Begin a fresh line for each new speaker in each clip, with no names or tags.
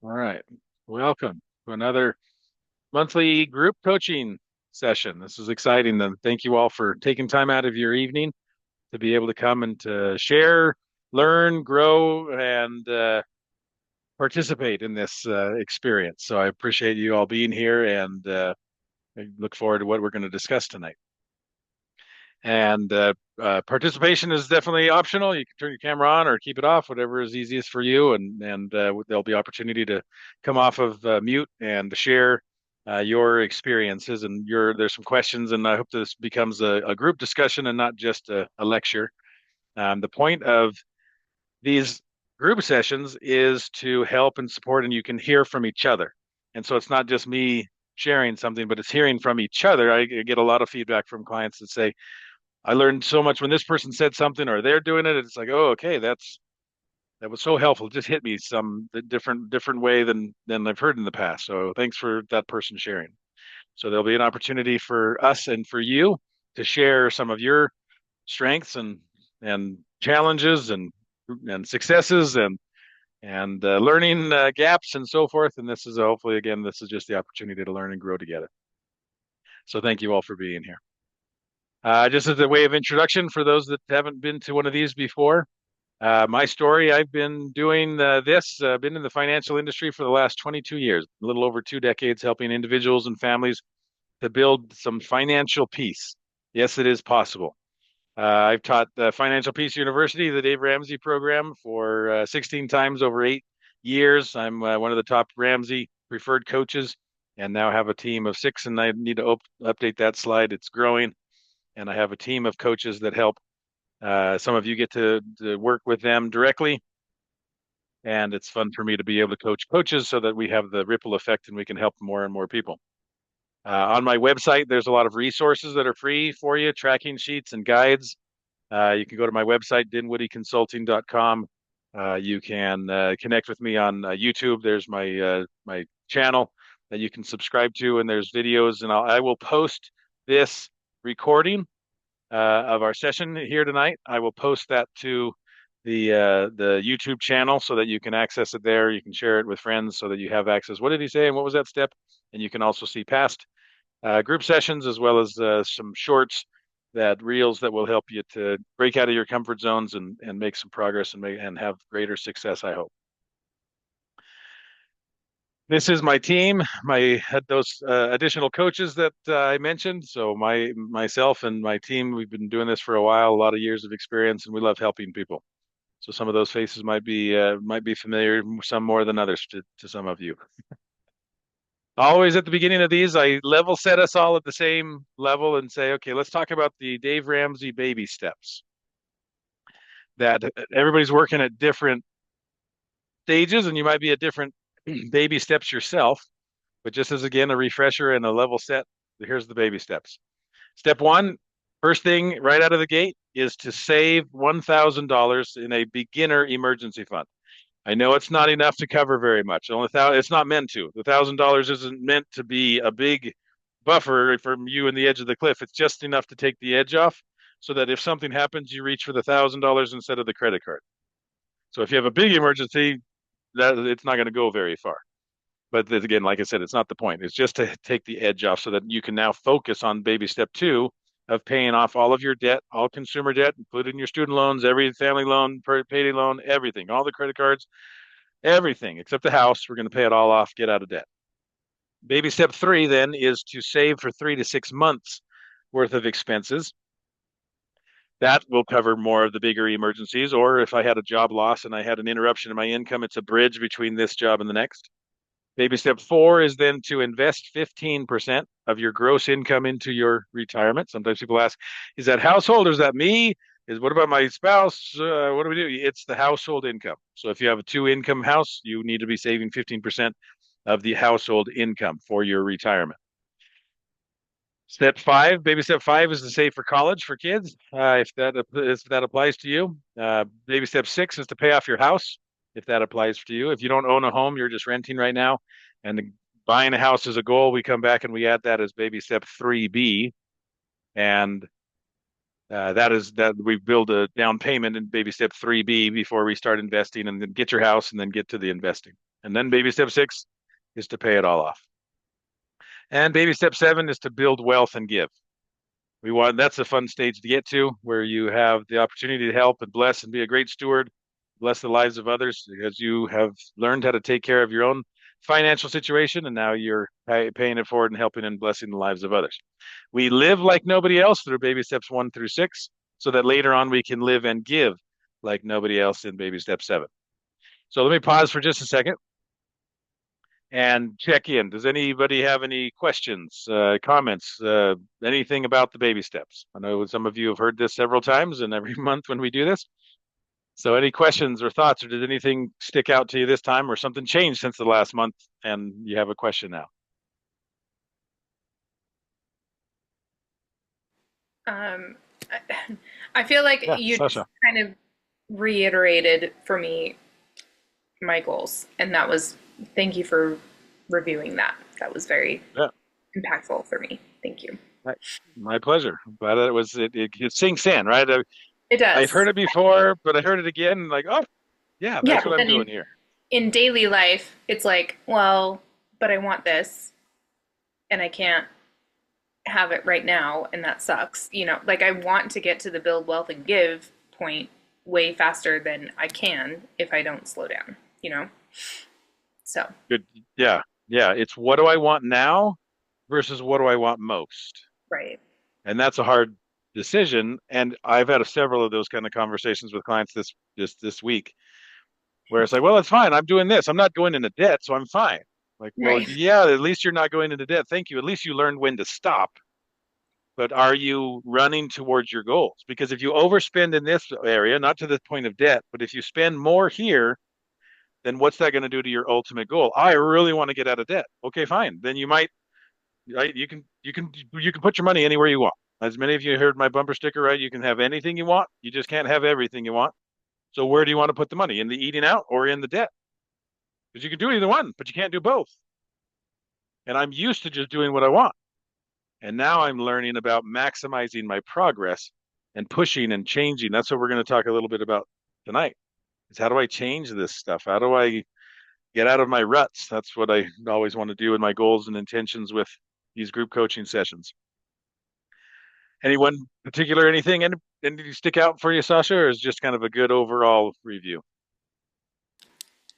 All right. Welcome to another monthly group coaching session. This is exciting. Then thank you all for taking time out of your evening to be able to come and to share, learn, grow, and participate in this experience. So I appreciate you all being here, and I look forward to what we're going to discuss tonight. And participation is definitely optional. You can turn your camera on or keep it off, whatever is easiest for you. And there'll be opportunity to come off of mute and to share your experiences and your. There's some questions, and I hope this becomes a group discussion and not just a lecture. The point of these group sessions is to help and support, and you can hear from each other. And so it's not just me sharing something, but it's hearing from each other. I get a lot of feedback from clients that say, I learned so much when this person said something or they're doing it. It's like, oh, okay, that was so helpful. It just hit me some different way than I've heard in the past. So thanks for that person sharing. So there'll be an opportunity for us and for you to share some of your strengths and challenges and successes and learning gaps and so forth. And this is hopefully again, this is just the opportunity to learn and grow together. So thank you all for being here. Just as a way of introduction for those that haven't been to one of these before, my story, I've been doing been in the financial industry for the last 22 years, a little over 2 decades, helping individuals and families to build some financial peace. Yes, it is possible. I've taught Financial Peace University, the Dave Ramsey program, for 16 times over 8 years. I'm one of the top Ramsey preferred coaches and now have a team of six, and I need to update that slide. It's growing, and I have a team of coaches that help. Some of you get to work with them directly, and it's fun for me to be able to coach coaches so that we have the ripple effect and we can help more and more people. On my website, there's a lot of resources that are free for you, tracking sheets and guides. You can go to my website, dinwoodyconsulting.com. You can connect with me on YouTube. There's my channel that you can subscribe to, and there's videos, and I will post this recording of our session here tonight. I will post that to the YouTube channel so that you can access it there. You can share it with friends so that you have access. What did he say? And what was that step? And you can also see past group sessions as well as some shorts, that reels that will help you to break out of your comfort zones and make some progress and have greater success, I hope. This is my team, my those additional coaches that I mentioned. So myself and my team, we've been doing this for a while, a lot of years of experience, and we love helping people. So some of those faces might be familiar, some more than others to some of you. Always at the beginning of these, I level set us all at the same level and say, okay, let's talk about the Dave Ramsey baby steps. That everybody's working at different stages, and you might be at different baby steps yourself. But just as again, a refresher and a level set, here's the baby steps. Step one, first thing right out of the gate is to save $1,000 in a beginner emergency fund. I know it's not enough to cover very much. It's not meant to. The $1,000 isn't meant to be a big buffer from you and the edge of the cliff. It's just enough to take the edge off, so that if something happens, you reach for the $1,000 instead of the credit card. So if you have a big emergency, that it's not going to go very far. But again, like I said, it's not the point. It's just to take the edge off so that you can now focus on baby step two of paying off all of your debt, all consumer debt, including your student loans, every family loan, payday loan, everything, all the credit cards, everything except the house. We're going to pay it all off, get out of debt. Baby step three then is to save for 3 to 6 months worth of expenses. That will cover more of the bigger emergencies. Or if I had a job loss and I had an interruption in my income, it's a bridge between this job and the next. Baby step four is then to invest 15% of your gross income into your retirement. Sometimes people ask, is that household or is that me? What about my spouse? What do we do? It's the household income. So if you have a two income house, you need to be saving 15% of the household income for your retirement. Step five, baby step five is to save for college for kids, if that applies to you. Baby step six is to pay off your house, if that applies to you. If you don't own a home, you're just renting right now, and buying a house is a goal. We come back and we add that as baby step 3B, and that is that we build a down payment in baby step 3B before we start investing, and then get your house and then get to the investing. And then baby step 6 is to pay it all off. And baby step 7 is to build wealth and give. That's a fun stage to get to where you have the opportunity to help and bless and be a great steward, bless the lives of others because you have learned how to take care of your own financial situation and now you're paying it forward and helping and blessing the lives of others. We live like nobody else through baby steps 1 through 6 so that later on we can live and give like nobody else in baby step 7. So let me pause for just a second and check in. Does anybody have any questions, comments, anything about the baby steps? I know some of you have heard this several times and every month when we do this. So any questions or thoughts, or did anything stick out to you this time or something changed since the last month and you have a question now?
Um, I, I feel like
Yeah,
you just
Sasha.
kind of reiterated for me my goals, and that was thank you for reviewing that. That was very
Yeah,
impactful for me. Thank you.
my, my pleasure. Glad that it sinks in, right?
It
I've heard
does.
it before, but I heard it again and like, oh, yeah,
Yeah,
that's what
but
I'm
then
doing here.
in daily life, it's like, well, but I want this and I can't have it right now, and that sucks. Like I want to get to the build wealth and give point way faster than I can if I don't slow down, you know? So,
Good. Yeah. Yeah. It's what do I want now versus what do I want most?
right.
And that's a hard decision. And I've had several of those kind of conversations with clients this week where it's like, well, it's fine. I'm doing this. I'm not going into debt, so I'm fine. Like, well,
Right.
yeah, at least you're not going into debt. Thank you. At least you learned when to stop. But are you running towards your goals? Because if you overspend in this area, not to the point of debt, but if you spend more here, then what's that going to do to your ultimate goal? I really want to get out of debt. Okay, fine. Then you might, right? You can put your money anywhere you want. As many of you heard my bumper sticker, right? You can have anything you want. You just can't have everything you want. So where do you want to put the money? In the eating out or in the debt? Because you can do either one, but you can't do both. And I'm used to just doing what I want. And now I'm learning about maximizing my progress and pushing and changing. That's what we're going to talk a little bit about tonight. Is how do I change this stuff? How do I get out of my ruts? That's what I always want to do in my goals and intentions with these group coaching sessions. Anyone particular, anything stick out for you, Sasha, or is just kind of a good overall review?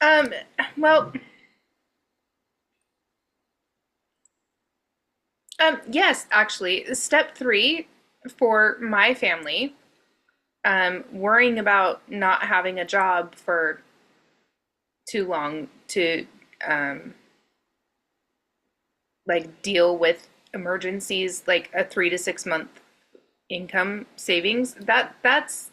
Um, well, yes, actually, step three for my family, worrying about not having a job for too long to um, like deal with emergencies, like a 3 to 6 month income savings. That's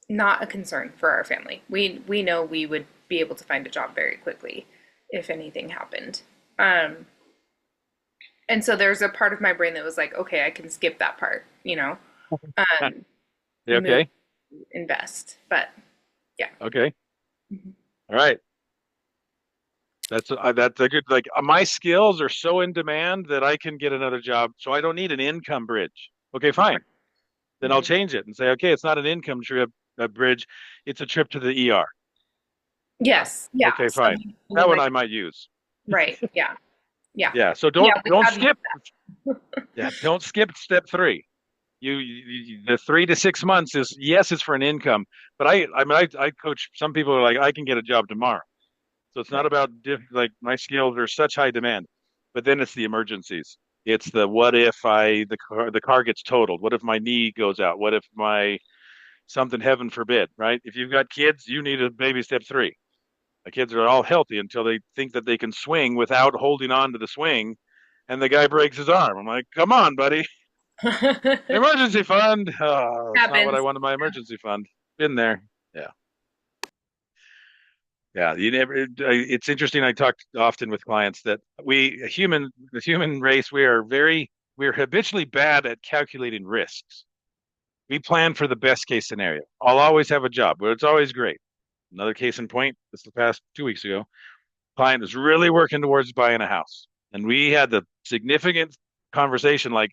not a concern for our family. We know we would be able to find a job very quickly if anything happened. Um, and so there's a part of my brain that was like, okay, I can skip that part, um,
Yeah,
move,
okay.
invest. But yeah.
Okay. All right. That's a good my skills are so in demand that I can get another job, so I don't need an income bridge. Okay, fine. Then I'll
Mhm.
change it and say, okay, it's not an income trip a bridge, it's a trip to the ER.
Yes. Yeah.
Okay,
So
fine.
we
That one
might,
I might use.
right. Yeah. Yeah.
Yeah. So
Yeah.
don't
We
don't
have used
skip. Yeah, don't skip step 3. The 3 to 6 months is yes, it's for an income, but I coach some people are like I can get a job tomorrow. So it's
that.
not
Right.
about like my skills are such high demand, but then it's the emergencies. It's the what if the car gets totaled? What if my knee goes out? What if my something heaven forbid, right? If you've got kids, you need a baby step 3. The kids are all healthy until they think that they can swing without holding on to the swing, and the guy breaks his arm. I'm like, come on, buddy. Emergency fund. Oh, it's not what I
Happens.
wanted my emergency fund. Been there. Yeah. Yeah, it's interesting. I talk often with clients that the human race, we're habitually bad at calculating risks. We plan for the best case scenario. I'll always have a job, but it's always great. Another case in point, this the past 2 weeks ago, client was really working towards buying a house. And we had the significant conversation like,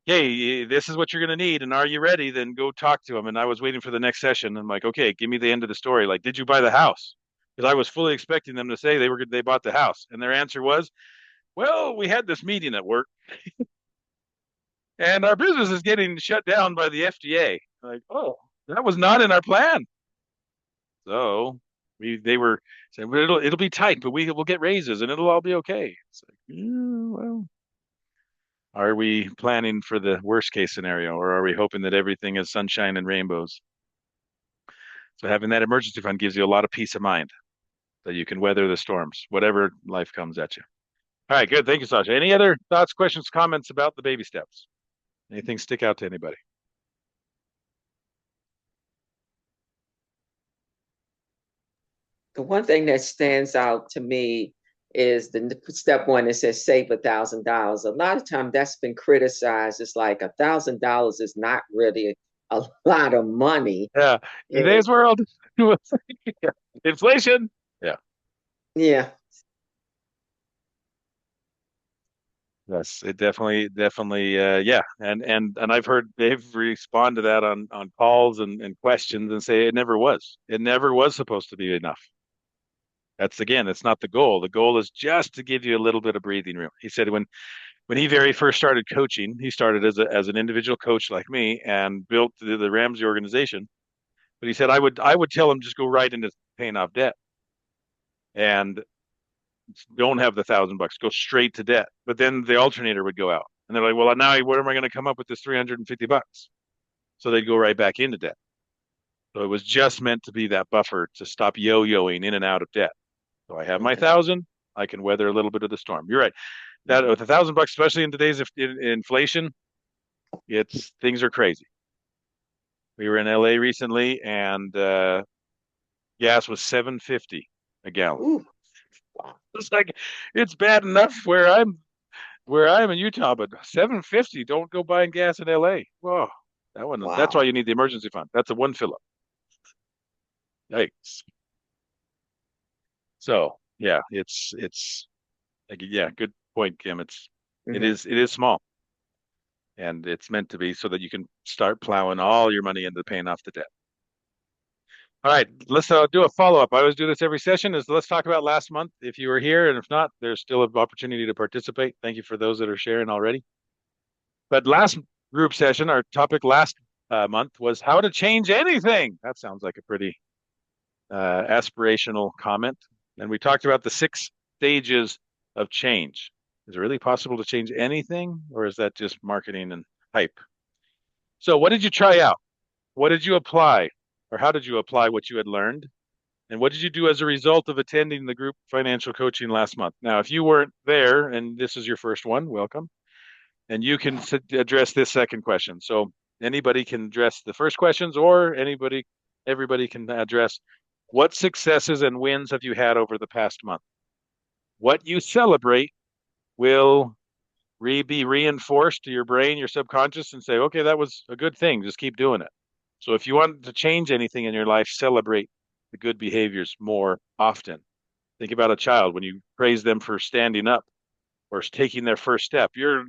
hey, this is what you're going to need. And are you ready? Then go talk to him. And I was waiting for the next session. I'm like, okay, give me the end of the story. Like, did you buy the house? because I was fully expecting them to say they bought the house, and their answer was, "Well, we had this meeting at work, and our business is getting shut down by the FDA." Like, oh, that was not in our plan. So they were saying, well, it'll be tight, but we'll get raises and it'll all be okay. It's like, yeah, well, are we planning for the worst case scenario, or are we hoping that everything is sunshine and rainbows? So having that emergency fund gives you a lot of peace of mind that you can weather the storms, whatever life comes at you. All right, good. Thank you, Sasha. Any other thoughts, questions, comments about the baby steps? Anything stick out to anybody?
The one thing that stands out to me is the step one that says save $1,000. A lot of time that's been criticized. It's like $1,000 is not really a lot of money.
Yeah, in
And
today's world, inflation. Yeah.
yeah.
Yes, it definitely, yeah. And I've heard they've responded to that on calls and questions and say it never was. It never was supposed to be enough. That's again, it's not the goal. The goal is just to give you a little bit of breathing room. He said when he very first started coaching, he started as an individual coach like me and built the Ramsey organization. But he said I would tell him just go right into paying off debt and don't have the $1,000, go straight to debt. But then the alternator would go out. And they're like, well, now where am I going to come up with this $350? So they'd go right back into debt. So it was just meant to be that buffer to stop yo-yoing in and out of debt. So I have my
Mhm.
1,000, I can weather a little bit of the storm. You're right. That with $1,000, especially in today's inflation, it's things are crazy. We were in LA recently and gas was 7.50 a gallon.
Ooh, wow.
It's like it's bad enough where I'm in Utah, but 7.50, don't go buying gas in LA. Whoa, that's why
Wow.
you need the emergency fund. That's a one fill up. Yikes. So yeah, it's like, yeah, good point, Kim. It
Mhm.
is it is small, and it's meant to be so that you can start plowing all your money into paying off the debt. All right, let's do a follow up. I always do this every session. Is let's talk about last month if you were here, and if not, there's still an opportunity to participate. Thank you for those that are sharing already. But last group session, our topic last month was how to change anything. That sounds like a pretty aspirational comment. And we talked about the 6 stages of change. Is it really possible to change anything, or is that just marketing and hype? So, what did you try out? What did you apply? Or how did you apply what you had learned? And what did you do as a result of attending the group financial coaching last month? Now, if you weren't there and this is your first one, welcome. And you can address this second question. So anybody can address the first questions, or everybody can address what successes and wins have you had over the past month? What you celebrate will be reinforced to your brain, your subconscious, and say, okay, that was a good thing. Just keep doing it. So if you want to change anything in your life, celebrate the good behaviors more often. Think about a child when you praise them for standing up or taking their first step. You're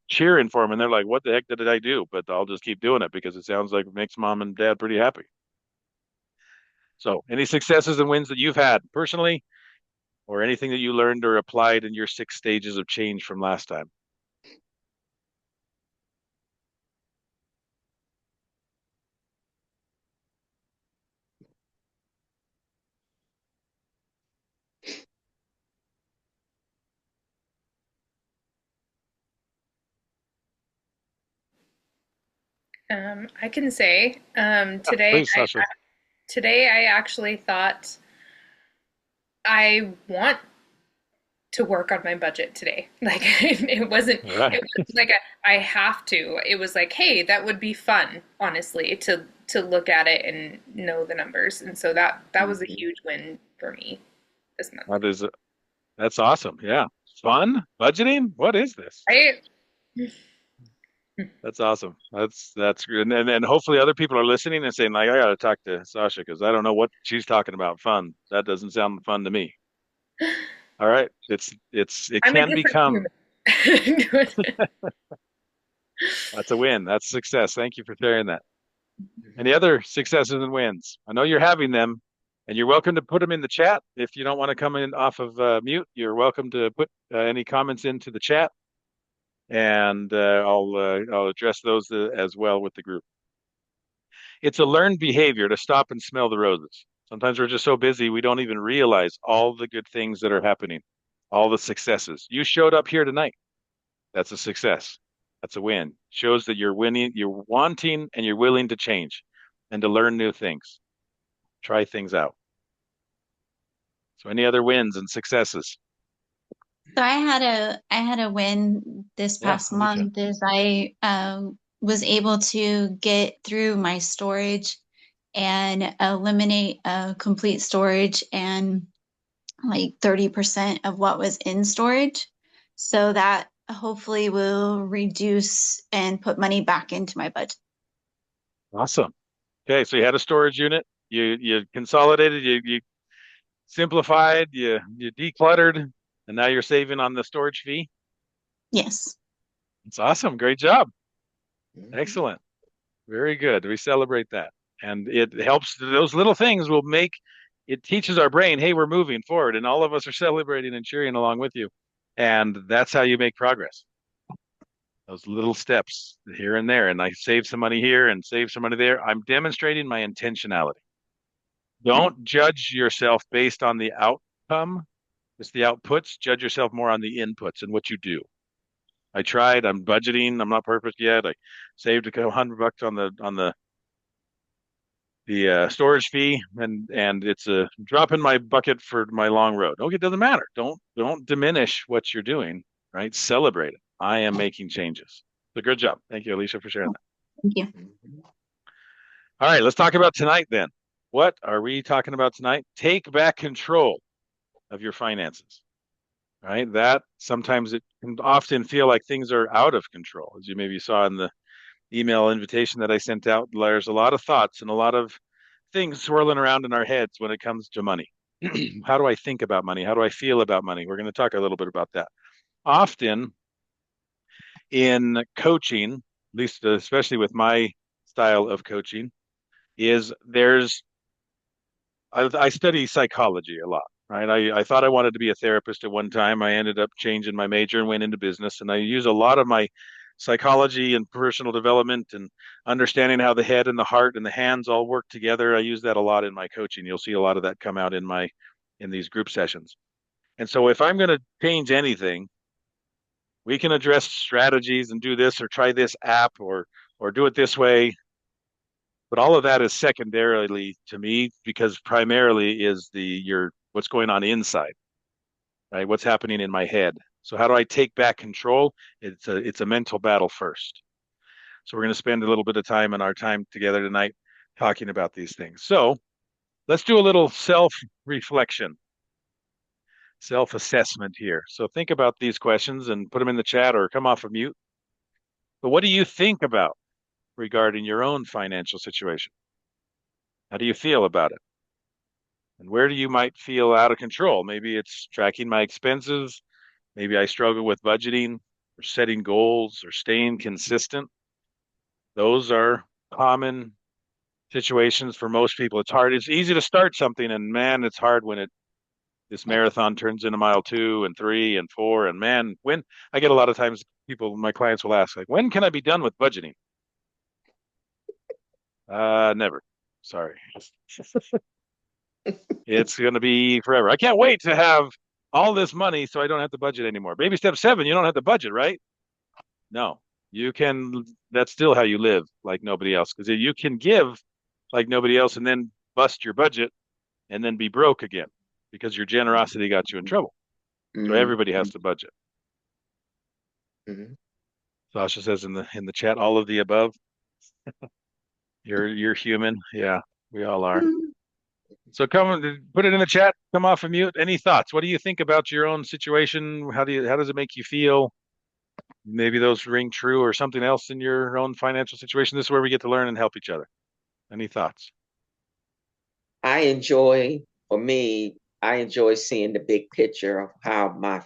cheering for them, and they're like, "What the heck did I do?" But I'll just keep doing it because it sounds like it makes mom and dad pretty happy. So, any successes and wins that you've had personally, or anything that you learned or applied in your 6 stages of change from last time?
I can say
Yeah, please, Sasha.
today I actually thought I want to work on my budget today. Like
All right.
it was like I have to. It was like, hey, that would be fun, honestly, to look at it and know the numbers. And so that was a
Mhm.
huge win for me this month.
That is that's awesome. Yeah, fun budgeting. What is this?
Right?
That's awesome. That's good. And hopefully other people are listening and saying like, I got to talk to Sasha because I don't know what she's talking about. Fun. That doesn't sound fun to me. All right. It
I'm a
can
different
become.
human.
That's a win. That's success. Thank you for sharing that.
Mhm.
Any other successes and wins? I know you're having them, And you're welcome to put them in the chat. If you don't want to come in off of mute, you're welcome to put any comments into the chat, and I'll address those as well with the group. It's a learned behavior to stop and smell the roses. Sometimes we're just so busy we don't even realize all the good things that are happening, all the successes. You showed up here tonight. That's a success. That's a win. Shows that you're winning, you're wanting, and you're willing to change and to learn new things. Try things out. So any other wins and successes?
So I had a win this
Yeah,
past
Alicia.
month is I was able to get through my storage and eliminate complete storage and like 30% of what was in storage. So that hopefully will reduce and put money back into my budget.
Awesome. Okay, so you had a storage unit, you consolidated, you simplified, you decluttered, and now you're saving on the storage fee.
Yes.
It's awesome. Great job.
Mhm.
Excellent. Very good. We celebrate that. And it helps, those little things will make it teaches our brain, hey, we're moving forward, and all of us are celebrating and cheering along with you. And that's how you make progress. Those little steps here and there. And I save some money here and save some money there. I'm demonstrating my intentionality. Don't judge yourself based on the outcome. It's the outputs. Judge yourself more on the inputs and what you do. I tried. I'm budgeting. I'm not perfect yet. I saved a couple $100 on the storage fee, and it's a drop in my bucket for my long road. Okay, it doesn't matter. Don't diminish what you're doing. Right? Celebrate it. I am making changes. So good job. Thank you, Alicia, for sharing that.
Thank you.
Mhm.
All right, let's talk about tonight then. What are we talking about tonight? Take back control of your finances. Right? That sometimes it can often feel like things are out of control, as you maybe saw in the email invitation that I sent out. There's a lot of thoughts and a lot of things swirling around in our heads when it comes to money. How do I think about money? How do I feel about money? We're going to talk a little bit about that. Often in coaching, at least especially with my style of coaching, is I study psychology a lot, right? I thought I wanted to be a therapist at one time. I ended up changing my major and went into business. And I use a lot of my psychology and personal development and understanding how the head and the heart and the hands all work together. I use that a lot in my coaching. You'll see a lot of that come out in these group sessions. And so if I'm going to change anything, we can address strategies and do this or try this app or do it this way, but all of that is secondarily to me because primarily is your what's going on inside, right? What's happening in my head. So how do I take back control? It's a mental battle first. So we're going to spend a little bit of time in our time together tonight talking about these things. So let's do a little self-reflection, self-assessment here. So think about these questions and put them in the chat or come off of mute. But what do you think about regarding your own financial situation? How do you feel about it? And where do you might feel out of control? Maybe it's tracking my expenses. Maybe I struggle with budgeting or setting goals or staying consistent. Those are common situations for most people. It's hard. It's easy to start something, and man, it's hard when this marathon turns into mile 2 and 3 and 4. And man, when I get a lot of times my clients will ask, like, when can I be done with budgeting? Never. Sorry. It's going to be forever. I can't wait to have all this money so I don't have to budget anymore. Baby step 7, you don't have to budget, right? No, you can. That's still how you live like nobody else because you can give like nobody else and then bust your budget and then be broke again because your generosity got you in trouble. So
Mhm.
everybody has to budget.
Mhm.
Sasha says in the chat, all of the above. You're human. Yeah, we all are. So put it in the chat. Come off of mute. Any thoughts? What do you think about your own situation? How does it make you feel? Maybe those ring true or something else in your own financial situation. This is where we get to learn and help each other. Any thoughts?
I enjoy, for me, I enjoy seeing the big picture of how my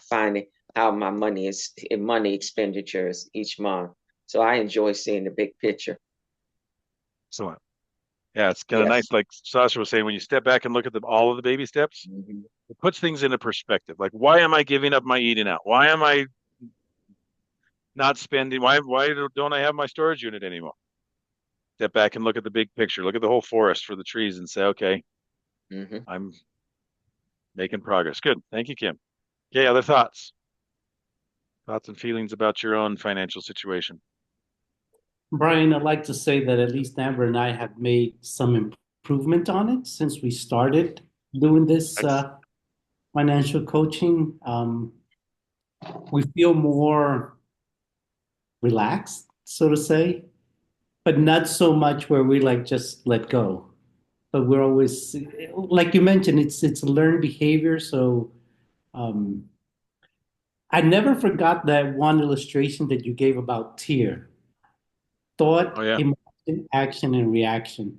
money is in money expenditures each month. So I enjoy seeing the big picture.
Excellent. Yeah, it's kind of
Yes.
nice, like Sasha was saying, when you step back and look at all of the baby steps,
Mhm.
it puts things into perspective. Like, why am I giving up my eating out? Why am I not spending? Why don't I have my storage unit anymore? Step back and look at the big picture. Look at the whole forest for the trees and say, okay,
Mhm.
I'm making progress. Good. Thank you, Kim. Okay, other thoughts? Thoughts and feelings about your own financial situation?
Brian, I'd like to say that at least Amber and I have made some improvement on it since we started doing this
Nice.
financial coaching. We feel more relaxed, so to say, but not so much where we like just let go. But we're always, like you mentioned, it's a learned behavior. So um, I never forgot that one illustration that you gave about tier,
Oh
thought,
yeah,
emotion, action, and reaction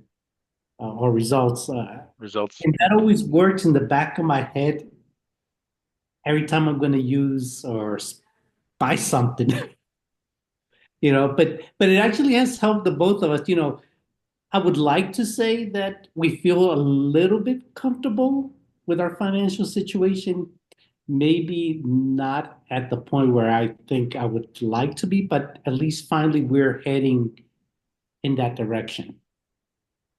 or results.
results.
And that always works in the back of my head every time I'm going to use or buy something, but it actually has helped the both of us. I would like to say that we feel a little bit comfortable with our financial situation. Maybe not at the point where I think I would like to be, but at least finally we're heading in that direction.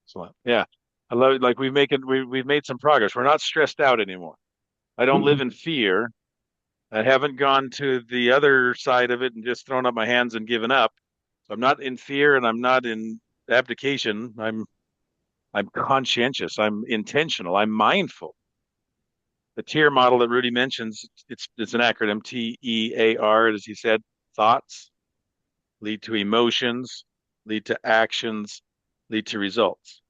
Excellent. Yeah, I love it. Like we've made some progress. We're not stressed out anymore. I don't live
Mm-mm.
in fear. I haven't gone to the other side of it and just thrown up my hands and given up. So I'm not in fear and I'm not in abdication. I'm conscientious. I'm intentional. I'm mindful. The tier model that Rudy mentions, it's an acronym TEAR, as he said, thoughts lead to emotions, lead to actions, lead to results.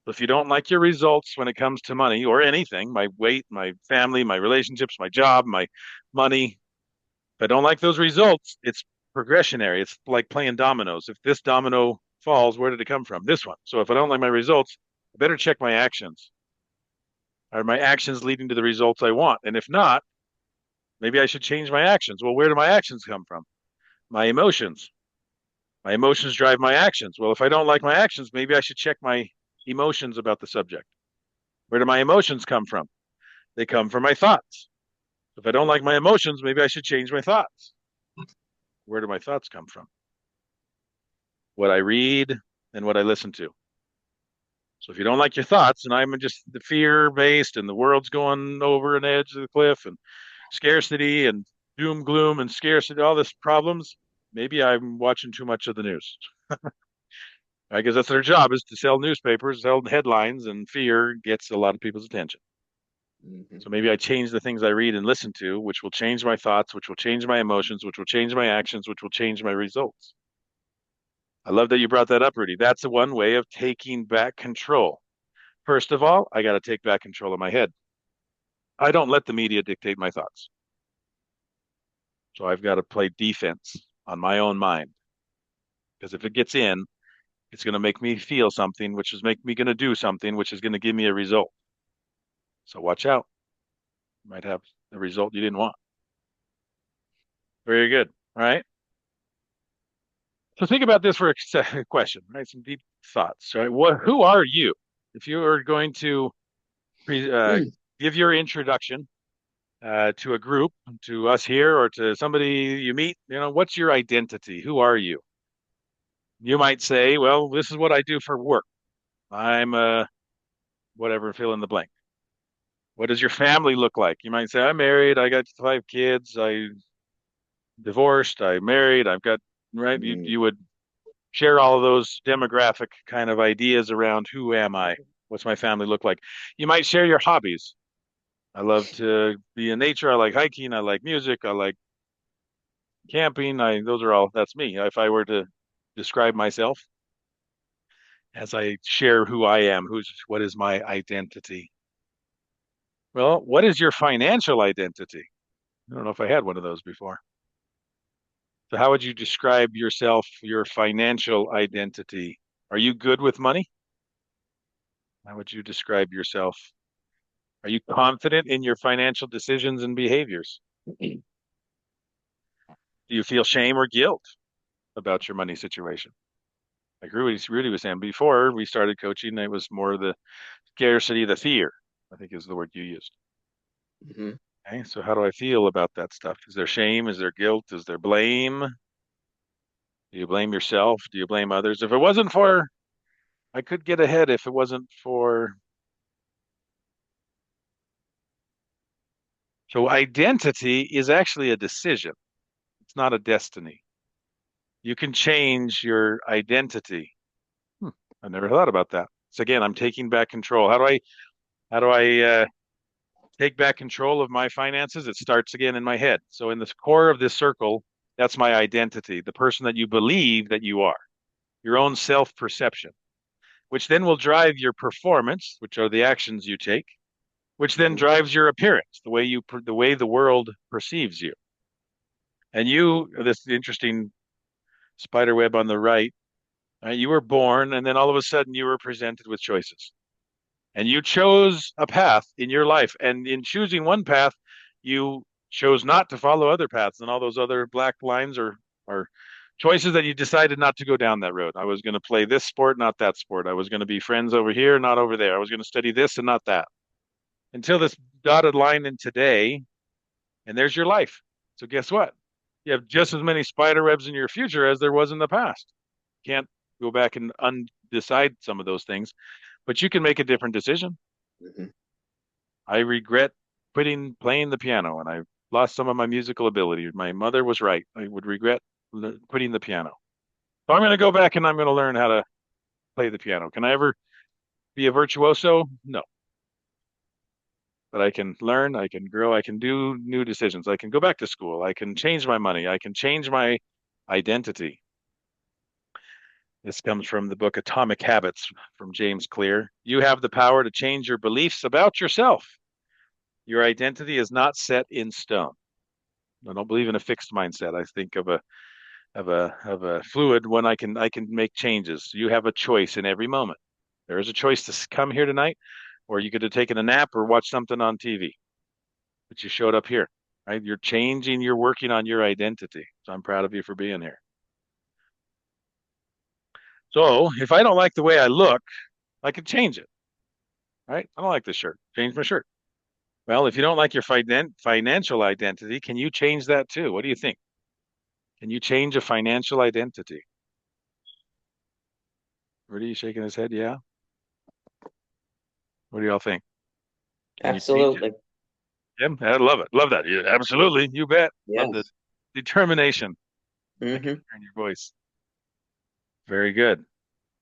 So if you don't like your results when it comes to money or anything, my weight, my family, my relationships, my job, my money, if I don't like those results, it's progressionary. It's like playing dominoes. If this domino falls, where did it come from? This one. So if I don't like my results, I better check my actions. Are my actions leading to the results I want? And if not, maybe I should change my actions. Well, where do my actions come from? My emotions. My emotions drive my actions. Well, if I don't like my actions, maybe I should check my emotions about the subject. Where do my emotions come from? They come from my thoughts. If I don't like my emotions, maybe I should change my thoughts. Where do my thoughts come from? What I read and what I listen to. So if you don't like your thoughts, and I'm just the fear based, and the world's going over an edge of the cliff, and scarcity and doom gloom and scarcity, all this problems, maybe I'm watching too much of the news. I guess that's their job is to sell newspapers, sell headlines, and fear gets a lot of people's attention.
Mhm.
So maybe I change the things I read and listen to, which will change my thoughts, which will change my emotions, which will change my actions, which will change my results. I love that you brought that up, Rudy. That's the one way of taking back control. First of all, I got to take back control of my head. I don't let the media dictate my thoughts. So I've got to play defense on my own mind. Because if it gets in, it's going to make me feel something, which is make me going to do something, which is going to give me a result. So watch out. You might have a result you didn't want. Very good. All right. So think about this for a question, right? Some deep thoughts, right? Who are you? If you are going to
Mm.
give your introduction to a group, to us here, or to somebody you meet, what's your identity? Who are you? You might say, well, this is what I do for work. I'm whatever, fill in the blank. What does your family look like? You might say, I'm married, I got 5 kids, I divorced, I married, I've got, right? You
Mm.
would share all of those demographic kind of ideas around who am I? What's my family look like? You might share your hobbies. I love to be in nature. I like hiking. I like music. I like camping. Those are all, that's me. If I were to describe myself as I share who I am, what is my identity? Well, what is your financial identity? I don't know if I had one of those before. So how would you describe yourself, your financial identity? Are you good with money? How would you describe yourself? Are you confident in your financial decisions and behaviors? Do you feel shame or guilt about your money situation? Like Rudy was saying before we started coaching, it was more the scarcity, the fear, I think is the word you used.
Mhm.
Okay, so how do I feel about that stuff? Is there shame? Is there guilt? Is there blame? Do you blame yourself? Do you blame others? If it wasn't for, I could get ahead if it wasn't for. So identity is actually a decision. It's not a destiny. You can change your identity. Hmm, I never thought about that. So again, I'm taking back control. How do I take back control of my finances? It starts again in my head. So in the core of this circle, that's my identity, the person that you believe that you are, your own self-perception, which then will drive your performance, which are the actions you take, which then
Mhm.
drives your appearance, the way the world perceives you. And this interesting spider web on the right, you were born, and then all of a sudden you were presented with choices. And you chose a path in your life. And in choosing one path, you chose not to follow other paths, and all those other black lines are choices that you decided not to go down that road. I was going to play this sport, not that sport. I was going to be friends over here, not over there. I was going to study this and not that. Until this dotted line in today, and there's your life. So guess what? You have just as many spider webs in your future as there was in the past. Can't go back and undecide some of those things, but you can make a different decision.
Mhm.
I regret quitting playing the piano, and I lost some of my musical ability. My mother was right. I would regret quitting the piano. So I'm going to go back and I'm going to learn how to play the piano. Can I ever be a virtuoso? No. But I can learn, I can grow, I can do new decisions. I can go back to school. I can change my money. I can change my identity. This comes from the book Atomic Habits from James Clear. You have the power to change your beliefs about yourself. Your identity is not set in stone. I don't believe in a fixed mindset. I think of a fluid when I can make changes. You have a choice in every moment. There is a choice to come here tonight, or you could have taken a nap or watched something on TV, but you showed up here, right? You're changing, you're working on your identity. So I'm proud of you for being here. So if I don't like the way I look, I could change it, right? I don't like this shirt. Change my shirt. Well, if you don't like your financial identity, can you change that too? What do you think? Can you change a financial identity? Rudy shaking his head. Yeah. What do y'all think? Can you change it?
Absolutely.
Yeah, I love it. Love that. Yeah, absolutely. You bet. Love the
Yes.
determination. I can
Hmm.
hear in your voice. Very good.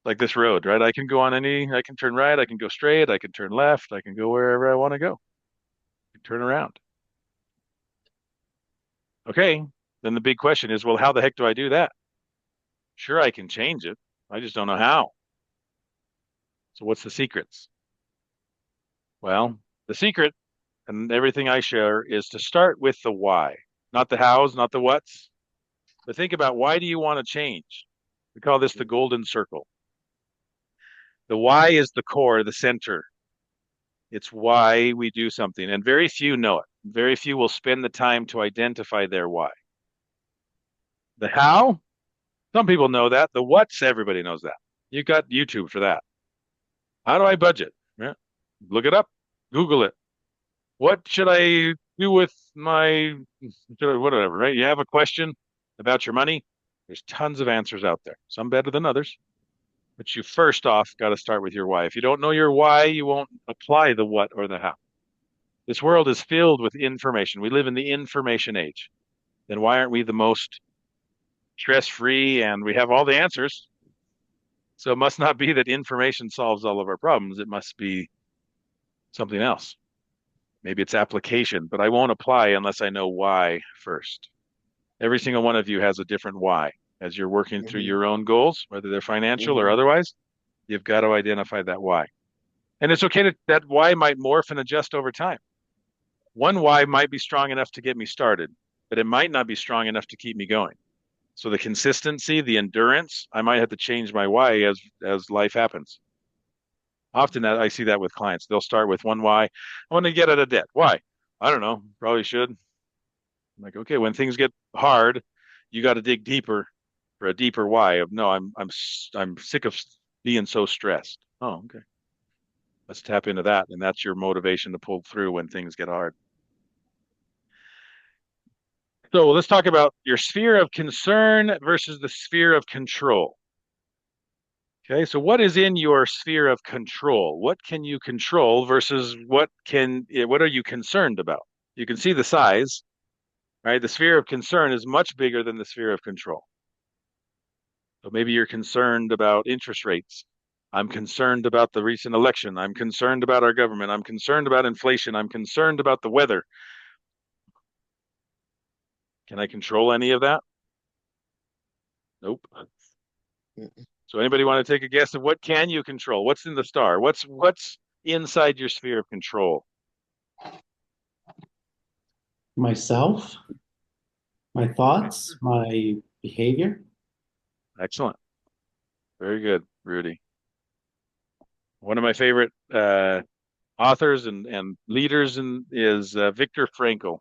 Like this road, right? I can turn right, I can go straight, I can turn left, I can go wherever I want to go. I can turn around. Okay. Then the big question is, well, how the heck do I do that? Sure, I can change it. I just don't know how. So what's the secrets? Well, the secret and everything I share is to start with the why, not the hows, not the whats, but think about why do you want to change? We call this the golden circle. The why is the core, the center. It's why we do something, and very few know it. Very few will spend the time to identify their why. The how, some people know that. The what's, everybody knows that. You got YouTube for that. How do I budget? Yeah. Look it up, Google it. What should I do with my whatever, right? You have a question about your money. There's tons of answers out there, some better than others. But you first off got to start with your why. If you don't know your why, you won't apply the what or the how. This world is filled with information. We live in the information age. Then why aren't we the most stress free and we have all the answers? So it must not be that information solves all of our problems. It must be something else. Maybe it's application, but I won't apply unless I know why first. Every single one of you has a different why. As you're working through
Hmm.
your own goals, whether they're financial or
Hmm.
otherwise, you've got to identify that why. And it's okay that why might morph and adjust over time. One why might be strong enough to get me started, but it might not be strong enough to keep me going. So the consistency, the endurance, I might have to change my why as life happens. Often that I see that with clients. They'll start with one why. I want to get out of debt. Why? I don't know. Probably should. I'm like, okay, when things get hard, you got to dig deeper for a deeper why of no, I'm sick of being so stressed. Oh, okay. Let's tap into that, and that's your motivation to pull through when things get hard. So let's talk about your sphere of concern versus the sphere of control. Okay, so what is in your sphere of control? What can you control versus what are you concerned about? You can see the size, right? The sphere of concern is much bigger than the sphere of control. So maybe you're concerned about interest rates. I'm concerned about the recent election. I'm concerned about our government. I'm concerned about inflation. I'm concerned about the weather. Can I control any of that? Nope. So anybody want to take a guess of what can you control? What's in the star? What's inside your sphere of control?
Myself, my thoughts, my behavior.
Excellent. Very good, Rudy. One of my favorite authors and leaders is Viktor Frankl.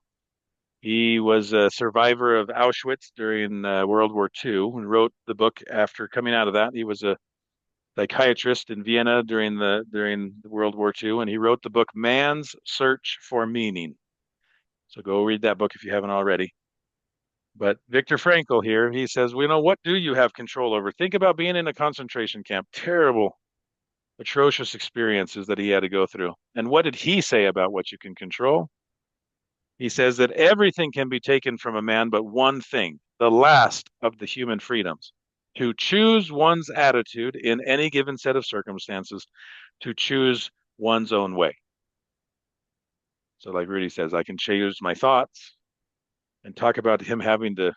He was a survivor of Auschwitz during World War II and wrote the book after coming out of that. He was a psychiatrist in Vienna during World War II, and he wrote the book Man's Search for Meaning. So go read that book if you haven't already. But Viktor Frankl here, he says, well, what do you have control over? Think about being in a concentration camp. Terrible, atrocious experiences that he had to go through. And what did he say about what you can control? He says that everything can be taken from a man but one thing, the last of the human freedoms, to choose one's attitude in any given set of circumstances, to choose one's own way. So like Rudy says, I can choose my thoughts and talk about him having to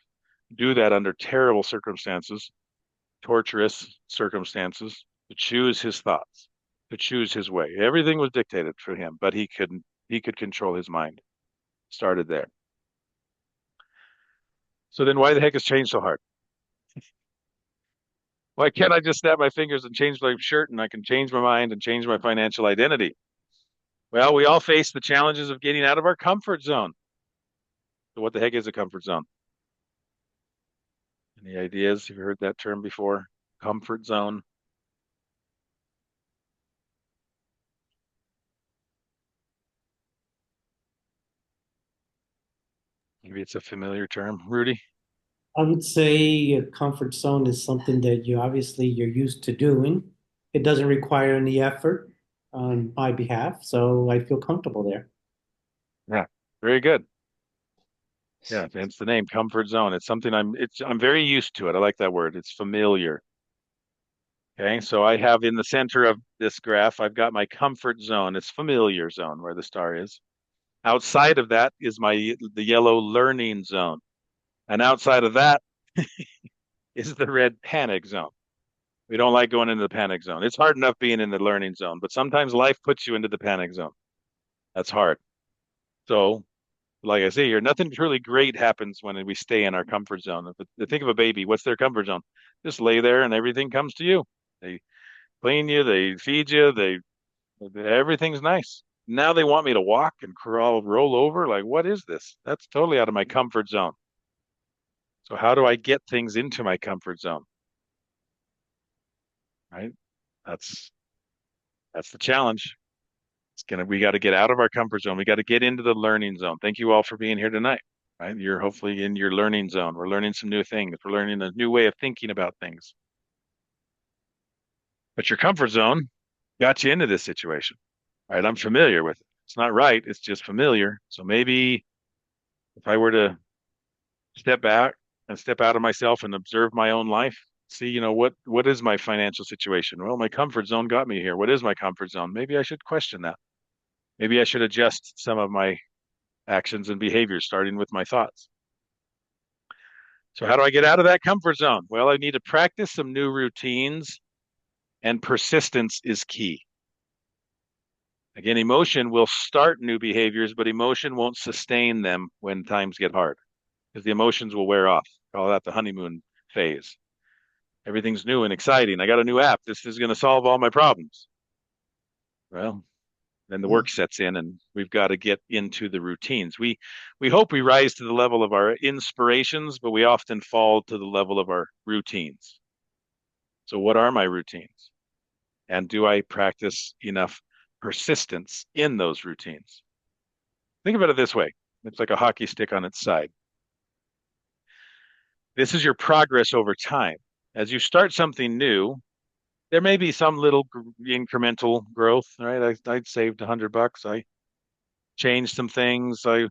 do that under terrible circumstances, torturous circumstances, to choose his thoughts, to choose his way. Everything was dictated for him, but he could control his mind. Started there. So then why the heck is change so hard? Why can't I just snap my fingers and change my shirt and I can change my mind and change my financial identity? Well, we all face the challenges of getting out of our comfort zone. So what the heck is a comfort zone? Any ideas? Have you heard that term before? Comfort zone. Maybe it's a familiar term. Rudy?
I would say a comfort zone is something that you're used to doing. It doesn't require any effort on my behalf, so I feel comfortable there.
Yeah, very good. Yeah, hence the name, comfort zone. It's something I'm very used to it. I like that word. It's familiar. Okay, so I have in the center of this graph, I've got my comfort zone. It's familiar zone where the star is. Outside of that is the yellow learning zone. And outside of that is the red panic zone. We don't like going into the panic zone. It's hard enough being in the learning zone, but sometimes life puts you into the panic zone. That's hard. So, like I say here, nothing truly great happens when we stay in our comfort zone. Think of a baby, what's their comfort zone? Just lay there and everything comes to you. They clean you, they feed you, everything's nice. Now they want me to walk and crawl, roll over. Like, what is this? That's totally out of my comfort zone. So how do I get things into my comfort zone? Right? That's the challenge. We got to get out of our comfort zone. We got to get into the learning zone. Thank you all for being here tonight. Right? You're hopefully in your learning zone. We're learning some new things. We're learning a new way of thinking about things. But your comfort zone got you into this situation. Right? I'm familiar with it. It's not right. It's just familiar. So maybe if I were to step back and step out of myself and observe my own life, see, what is my financial situation? Well, my comfort zone got me here. What is my comfort zone? Maybe I should question that. Maybe I should adjust some of my actions and behaviors, starting with my thoughts. So how do I get out of that comfort zone? Well, I need to practice some new routines, and persistence is key. Again, emotion will start new behaviors, but emotion won't sustain them when times get hard because the emotions will wear off. Call that the honeymoon phase. Everything's new and exciting. I got a new app. This is going to solve all my problems. Well, then the work sets in, and we've got to get into the routines. We hope we rise to the level of our inspirations, but we often fall to the level of our routines. So what are my routines? And do I practice enough persistence in those routines? Think about it this way. It's like a hockey stick on its side. This is your progress over time. As you start something new, there may be some little incremental growth, right? I'd saved $100. I changed some things. I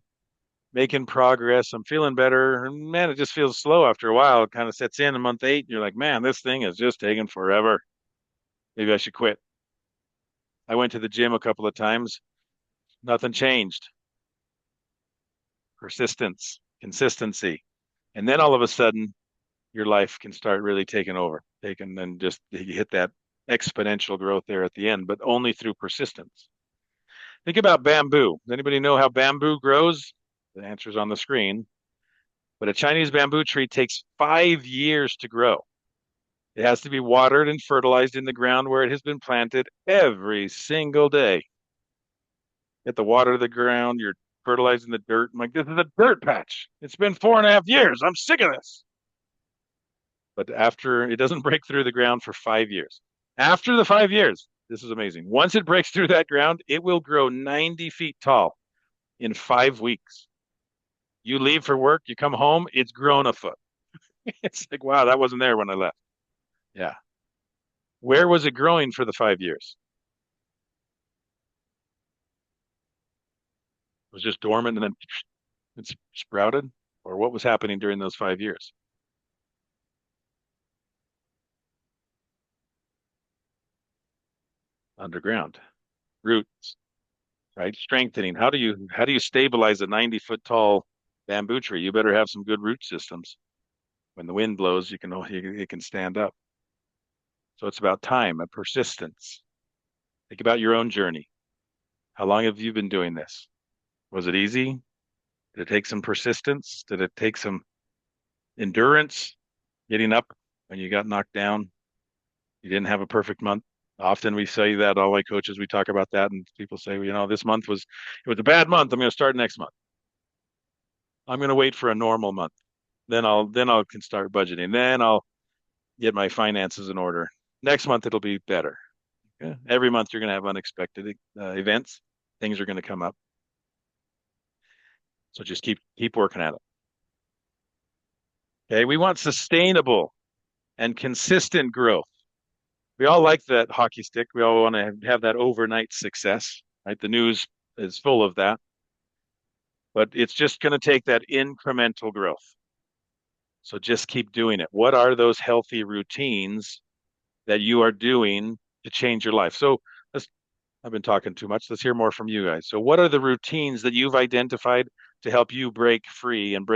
making progress. I'm feeling better. And man, it just feels slow after a while. It kind of sets in month 8. And you're like, man, this thing is just taking forever. Maybe I should quit. I went to the gym a couple of times. Nothing changed. Persistence, consistency. And then all of a sudden, your life can start really taking over, taking and just you hit that exponential growth there at the end, but only through persistence. Think about bamboo. Does anybody know how bamboo grows? The answer's on the screen. But a Chinese bamboo tree takes 5 years to grow. It has to be watered and fertilized in the ground where it has been planted every single day. You have to water the ground, you're fertilizing the dirt. I'm like, this is a dirt patch. It's been 4.5 years. I'm sick of this. But after it doesn't break through the ground for 5 years. After the 5 years, this is amazing. Once it breaks through that ground, it will grow 90 feet tall in 5 weeks. You leave for work, you come home, it's grown a foot. It's like, wow, that wasn't there when I left. Yeah. Where was it growing for the 5 years? It was just dormant and then it's sprouted? Or what was happening during those 5 years? Underground. Roots, right? Strengthening. How do you stabilize a 90-foot tall bamboo tree? You better have some good root systems. When the wind blows, it can stand up. So it's about time and persistence. Think about your own journey. How long have you been doing this? Was it easy? Did it take some persistence? Did it take some endurance getting up when you got knocked down? You didn't have a perfect month. Often we say that, all like coaches, we talk about that, and people say, well, this month it was a bad month. I'm going to start next month. I'm going to wait for a normal month. Then I'll can start budgeting. Then I'll get my finances in order. Next month it'll be better. Yeah. Every month you're going to have unexpected events. Things are going to come up. So just keep working at it. Okay, we want sustainable and consistent growth. We all like that hockey stick. We all want to have that overnight success, right? The news is full of that. But it's just going to take that incremental growth. So just keep doing it. What are those healthy routines that you are doing to change your life? So I've been talking too much. Let's hear more from you guys. So what are the routines that you've identified to help you break free and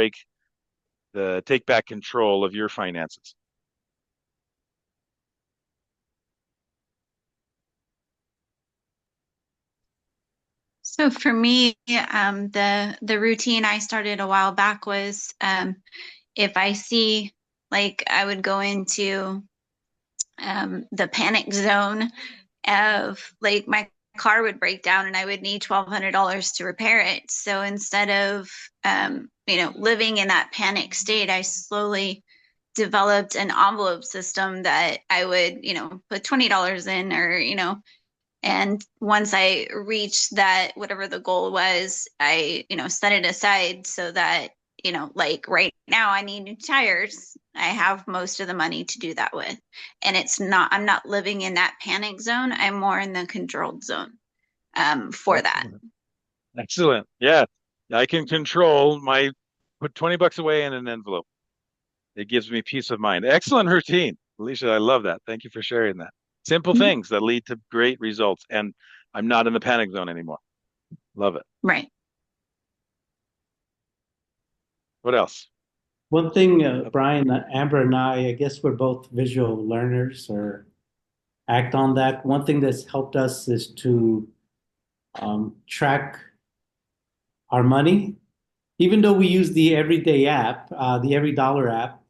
take back control of your finances?
So for me, the routine I started a while back was if I see, like, I would go into the panic zone of, like, my car would break down and I would need $1,200 to repair it. So instead of living in that panic state, I slowly developed an envelope system that I would put $20 in, or and once I reached that, whatever the goal was, I set it aside so that like right now I need new tires. I have most of the money to do that with. And I'm not living in that panic zone. I'm more in the controlled zone for that.
Excellent. Yeah. I can control put $20 away in an envelope. It gives me peace of mind. Excellent routine. Alicia, I love that. Thank you for sharing that. Simple things that lead to great results. And I'm not in the panic zone anymore. Love it.
Right.
What else?
One thing, Brian, Amber and I guess we're both visual learners or act on that. One thing that's helped us is to track our money. Even though we use the Everyday app, the Every Dollar app,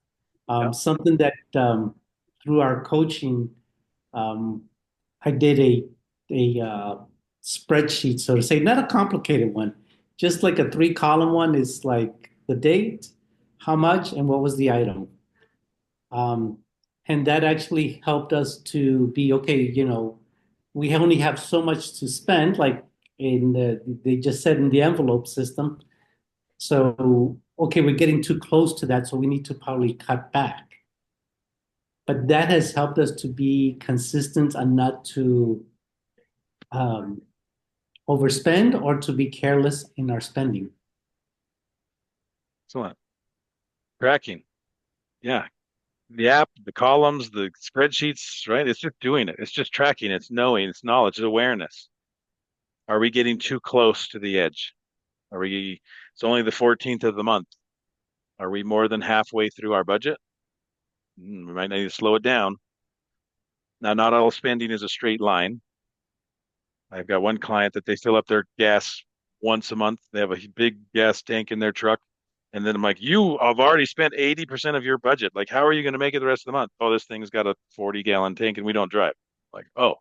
Yeah.
something that through our coaching, I did a spreadsheet, so to say, not a complicated one, just like a three-column one is like the date, how much, and what was the item. Um, and that actually helped us to be okay, we only have so much to spend, like they just said in the envelope system. So, okay, we're getting too close to that, so we need to probably cut back. But that has helped us to be consistent and not to um, overspend or to be careless in our spending.
Excellent. Tracking. Yeah. The app, the columns, the spreadsheets, right? It's just doing it. It's just tracking. It's knowing. It's knowledge. It's awareness. Are we getting too close to the edge? It's only the 14th of the month. Are we more than halfway through our budget? We might need to slow it down. Now, not all spending is a straight line. I've got one client that they fill up their gas once a month. They have a big gas tank in their truck. And then I'm like, you have already spent 80% of your budget. Like, how are you going to make it the rest of the month? Oh, this thing's got a 40-gallon tank and we don't drive. Like, oh, all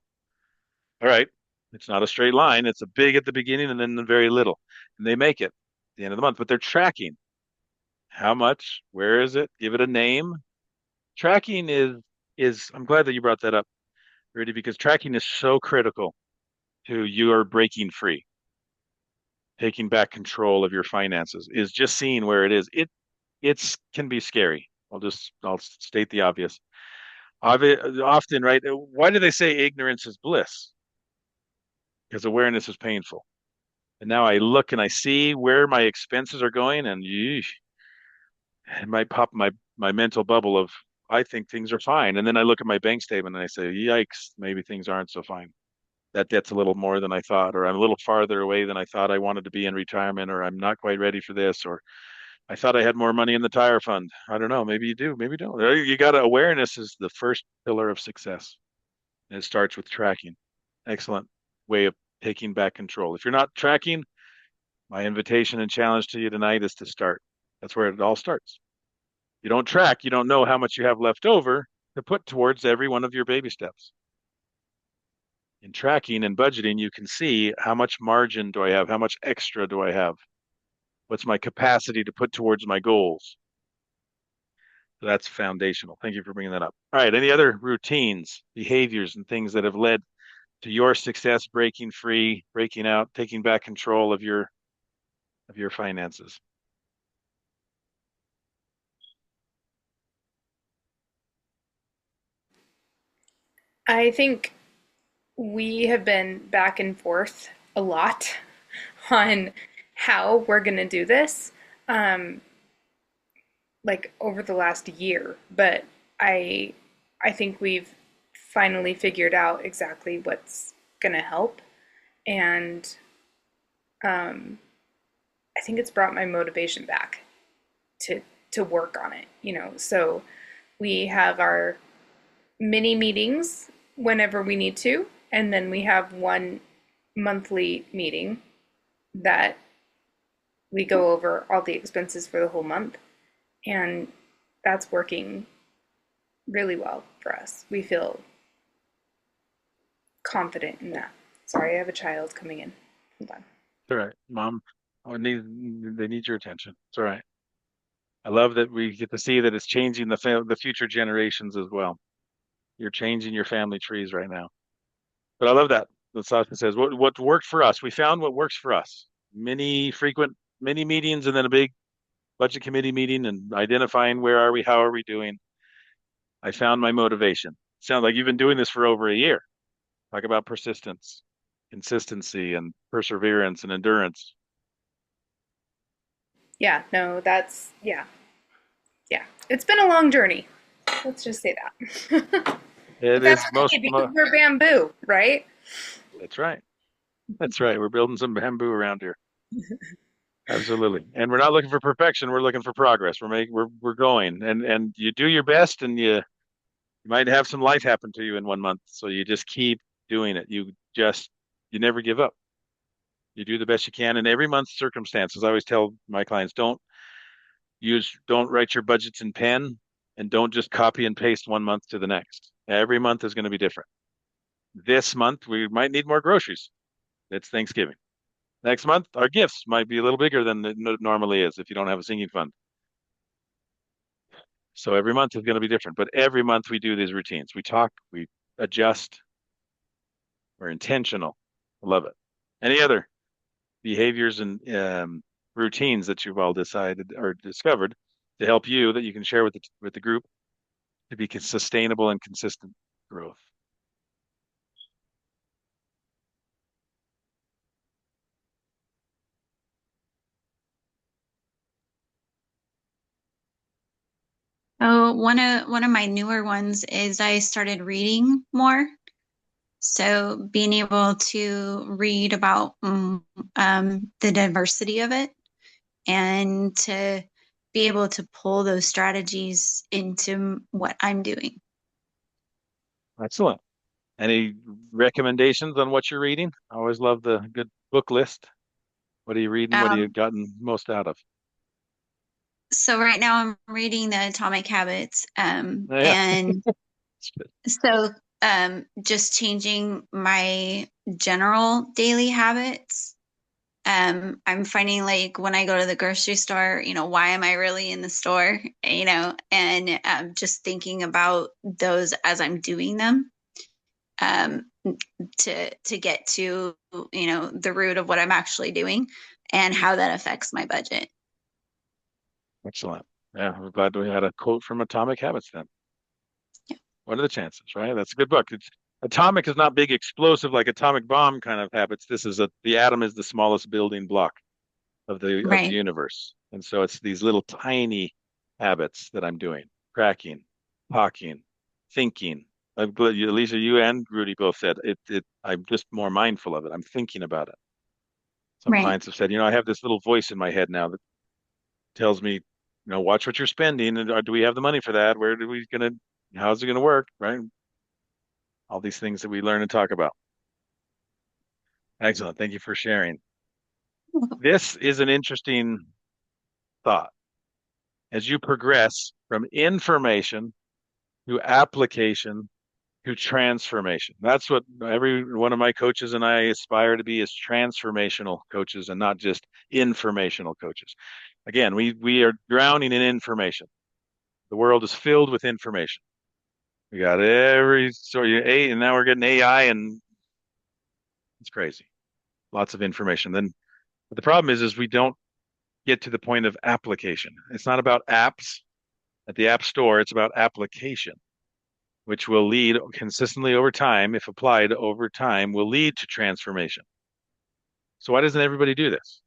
right. It's not a straight line. It's a big at the beginning and then very little. And they make it at the end of the month, but they're tracking how much, where is it? Give it a name. Tracking is I'm glad that you brought that up, Rudy, because tracking is so critical to your breaking free, taking back control of your finances, is just seeing where it is. It's can be scary. I'll state the obvious. Often, right? Why do they say ignorance is bliss? Because awareness is painful. And now I look and I see where my expenses are going, and yeesh, it might pop my mental bubble of I think things are fine. And then I look at my bank statement and I say, yikes, maybe things aren't so fine. That debt's a little more than I thought, or I'm a little farther away than I thought I wanted to be in retirement, or I'm not quite ready for this, or I thought I had more money in the tire fund. I don't know. Maybe you do, maybe you don't. You got awareness is the first pillar of success. And it starts with tracking. Excellent way of taking back control. If you're not tracking, my invitation and challenge to you tonight is to start. That's where it all starts. You don't track, you don't know how much you have left over to put towards every one of your baby steps. In tracking and budgeting, you can see how much margin do I have? How much extra do I have? What's my capacity to put towards my goals? So that's foundational. Thank you for bringing that up. All right. Any other routines, behaviors, and things that have led to your success breaking free, breaking out, taking back control of your finances?
I think we have been back and forth a lot on how we're going to do this, um, like over the last year. But I, I think we've finally figured out exactly what's going to help, and um, I think it's brought my motivation back to to work on it. So we have our mini meetings whenever we need to, and then we have one monthly meeting that we go over all the expenses for the whole month. And that's working really well for us. We feel confident in that. Sorry, I have a child coming in. Hold on.
It's all right, Mom. They need your attention. It's all right. I love that we get to see that it's changing the future generations as well. You're changing your family trees right now. But I love that. The Sasha says, what worked for us? We found what works for us. Frequent mini meetings and then a big budget committee meeting and identifying where are we, how are we doing. I found my motivation. Sounds like you've been doing this for over a year. Talk about persistence, consistency, and perseverance and endurance.
Yeah, no, yeah, yeah. It's been a long journey. Let's just say that.
It
But
is
that's
most.
okay because we're bamboo, right?
That's right. That's right. We're building some bamboo around here. Absolutely. And we're not looking for perfection. We're looking for progress. We're going. And you do your best and you might have some life happen to you in one month. So you just keep doing it. You never give up. You do the best you can in every month's circumstances. I always tell my clients, don't write your budgets in pen and don't just copy and paste one month to the next. Every month is going to be different. This month we might need more groceries. It's Thanksgiving. Next month, our gifts might be a little bigger than it normally is if you don't have a sinking fund. So every month is going to be different, but every month we do these routines. We talk, we adjust, we're intentional. I love it. Any other behaviors and routines that you've all decided or discovered to help you that you can share with the group to be sustainable and consistent growth?
Oh, one of my newer ones is I started reading more. So being able to read about the diversity of it and to be able to pull those strategies into what I'm doing.
Excellent. Any recommendations on what you're reading? I always love the good book list. What are you reading? What have you
Um,
gotten most out of?
so right now I'm reading the Atomic Habits,
Oh, yeah,
and
it's good.
so just changing my general daily habits. I'm finding like when I go to the grocery store, why am I really in the store? And just thinking about those as I'm doing them, um, to get to, the root of what I'm actually doing and how that affects my budget.
Excellent. Yeah, we're glad we had a quote from Atomic Habits then.
Yeah.
What are the chances, right? That's a good book. It's atomic is not big explosive like atomic bomb kind of habits. This is the atom is the smallest building block of the
Right.
universe. And so it's these little tiny habits that I'm doing. Cracking, talking, thinking. Lisa, you and Rudy both said I'm just more mindful of it. I'm thinking about it. Some
Right.
clients have said, I have this little voice in my head now that tells me, watch what you're spending, and do we have the money for that? How's it gonna work? Right? All these things that we learn and talk about. Excellent. Thank you for sharing. This is an interesting thought. As you progress from information to application to transformation. That's what every one of my coaches and I aspire to be, is transformational coaches and not just informational coaches. Again, we are drowning in information. The world is filled with information. We got every sort of A, and now we're getting AI, and it's crazy. Lots of information. But the problem is we don't get to the point of application. It's not about apps at the App Store. It's about application, which will lead consistently over time, if applied over time, will lead to transformation. So why doesn't everybody do this?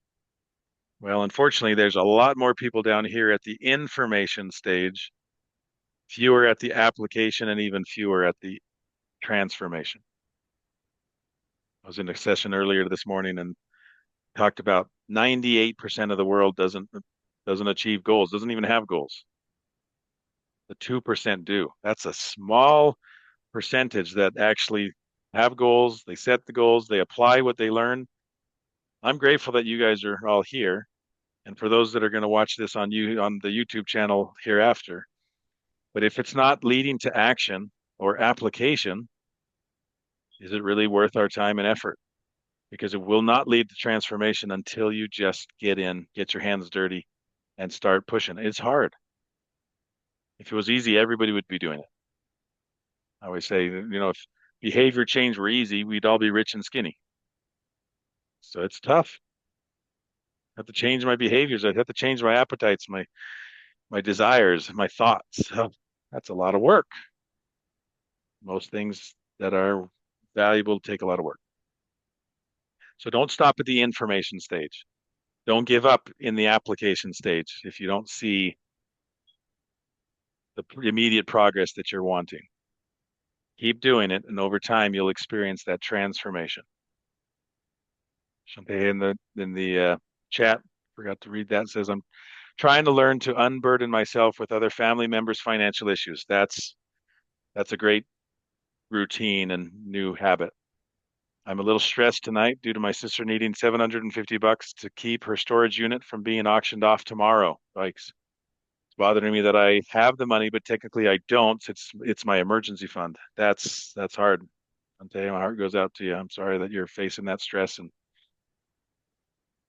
Well, unfortunately, there's a lot more people down here at the information stage, fewer at the application, and even fewer at the transformation. I was in a session earlier this morning and talked about 98% of the world doesn't achieve goals, doesn't even have goals. The 2% do. That's a small percentage that actually have goals, they set the goals, they apply what they learn. I'm grateful that you guys are all here. And for those that are going to watch this on the YouTube channel hereafter, but if it's not leading to action or application, is it really worth our time and effort? Because it will not lead to transformation until you just get in, get your hands dirty, and start pushing. It's hard. If it was easy, everybody would be doing it. I always say, if behavior change were easy, we'd all be rich and skinny. So it's tough. I have to change my behaviors. I have to change my appetites, my desires, my thoughts. So that's a lot of work. Most things that are valuable take a lot of work. So don't stop at the information stage. Don't give up in the application stage if you don't see the immediate progress that you're wanting. Keep doing it, and over time you'll experience that transformation. Something in the chat, forgot to read that, says I'm trying to learn to unburden myself with other family members' financial issues. That's a great routine and new habit. I'm a little stressed tonight due to my sister needing $750 to keep her storage unit from being auctioned off tomorrow. Yikes. It's bothering me that I have the money, but technically I don't. It's my emergency fund. That's hard. Ante, my heart goes out to you. I'm sorry that you're facing that stress and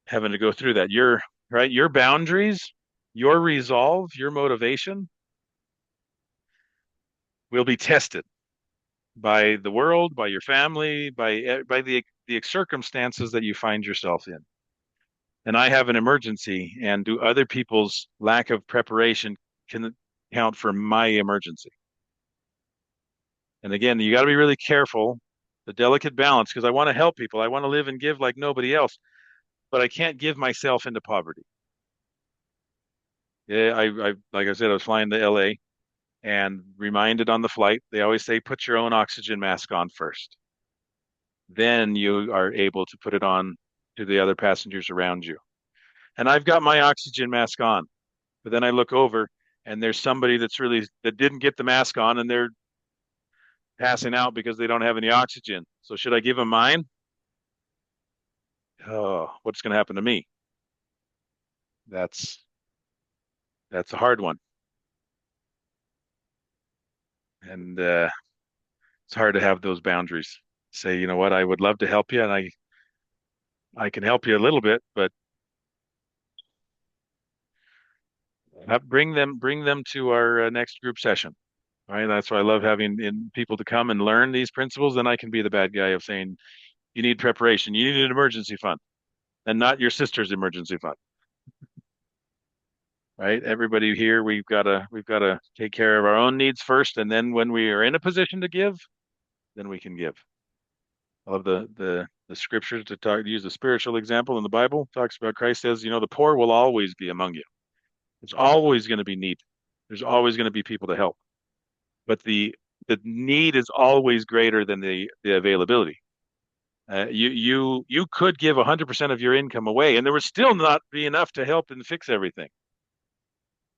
having to go through that. Your boundaries, your resolve, your motivation will be tested by the world, by your family, by the circumstances that you find yourself in. And I have an emergency, and do other people's lack of preparation can count for my emergency? And again, you got to be really careful, the delicate balance, because I want to help people. I want to live and give like nobody else, but I can't give myself into poverty. Yeah, like I said, I was flying to LA and reminded on the flight, they always say, put your own oxygen mask on first. Then you are able to put it on to the other passengers around you. And I've got my oxygen mask on, but then I look over and there's somebody that didn't get the mask on and they're passing out because they don't have any oxygen. So should I give them mine? Oh, what's going to happen to me? That's that's a hard one, and it's hard to have those boundaries. Say, you know what, I would love to help you, and I can help you a little bit, but bring them to our next group session. All right, that's why I love having people to come and learn these principles. Then I can be the bad guy of saying you need preparation, you need an emergency fund, and not your sister's emergency fund. Right? Everybody here, we've got to take care of our own needs first, and then when we are in a position to give, then we can give. I love the scriptures to use the spiritual example in the Bible. Talks about Christ says, the poor will always be among you. There's always going to be need. There's always going to be people to help, but the need is always greater than the availability. You could give 100% of your income away, and there would still not be enough to help and fix everything.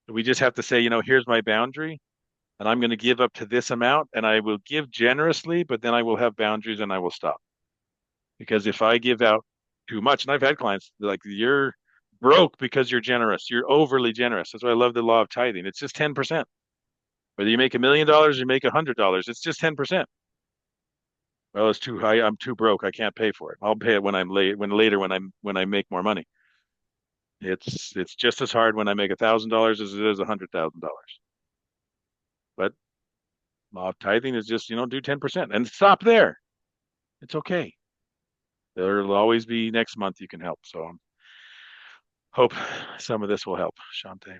We just have to say, here's my boundary, and I'm going to give up to this amount, and I will give generously, but then I will have boundaries and I will stop. Because if I give out too much, and I've had clients like, you're broke because you're generous, you're overly generous. That's why I love the law of tithing. It's just 10%. Whether you make $1 million or you make $100, it's just 10%. Well, it's too high. I'm too broke. I can't pay for it. I'll pay it when I'm late, when I make more money. It's just as hard when I make $1,000 as it is $100,000. But law of tithing is just, do 10% and stop there. It's okay. There'll always be next month you can help. So hope some of this will help, Shante.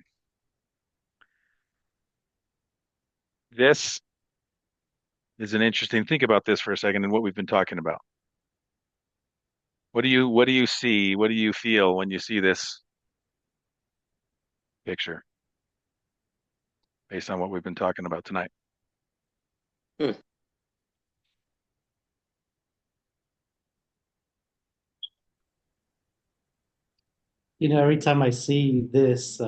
This is an interesting, think about this for a second and what we've been talking about. What do you see? What do you feel when you see this picture based on what we've been talking about tonight?
Hmm.
Every time I see this,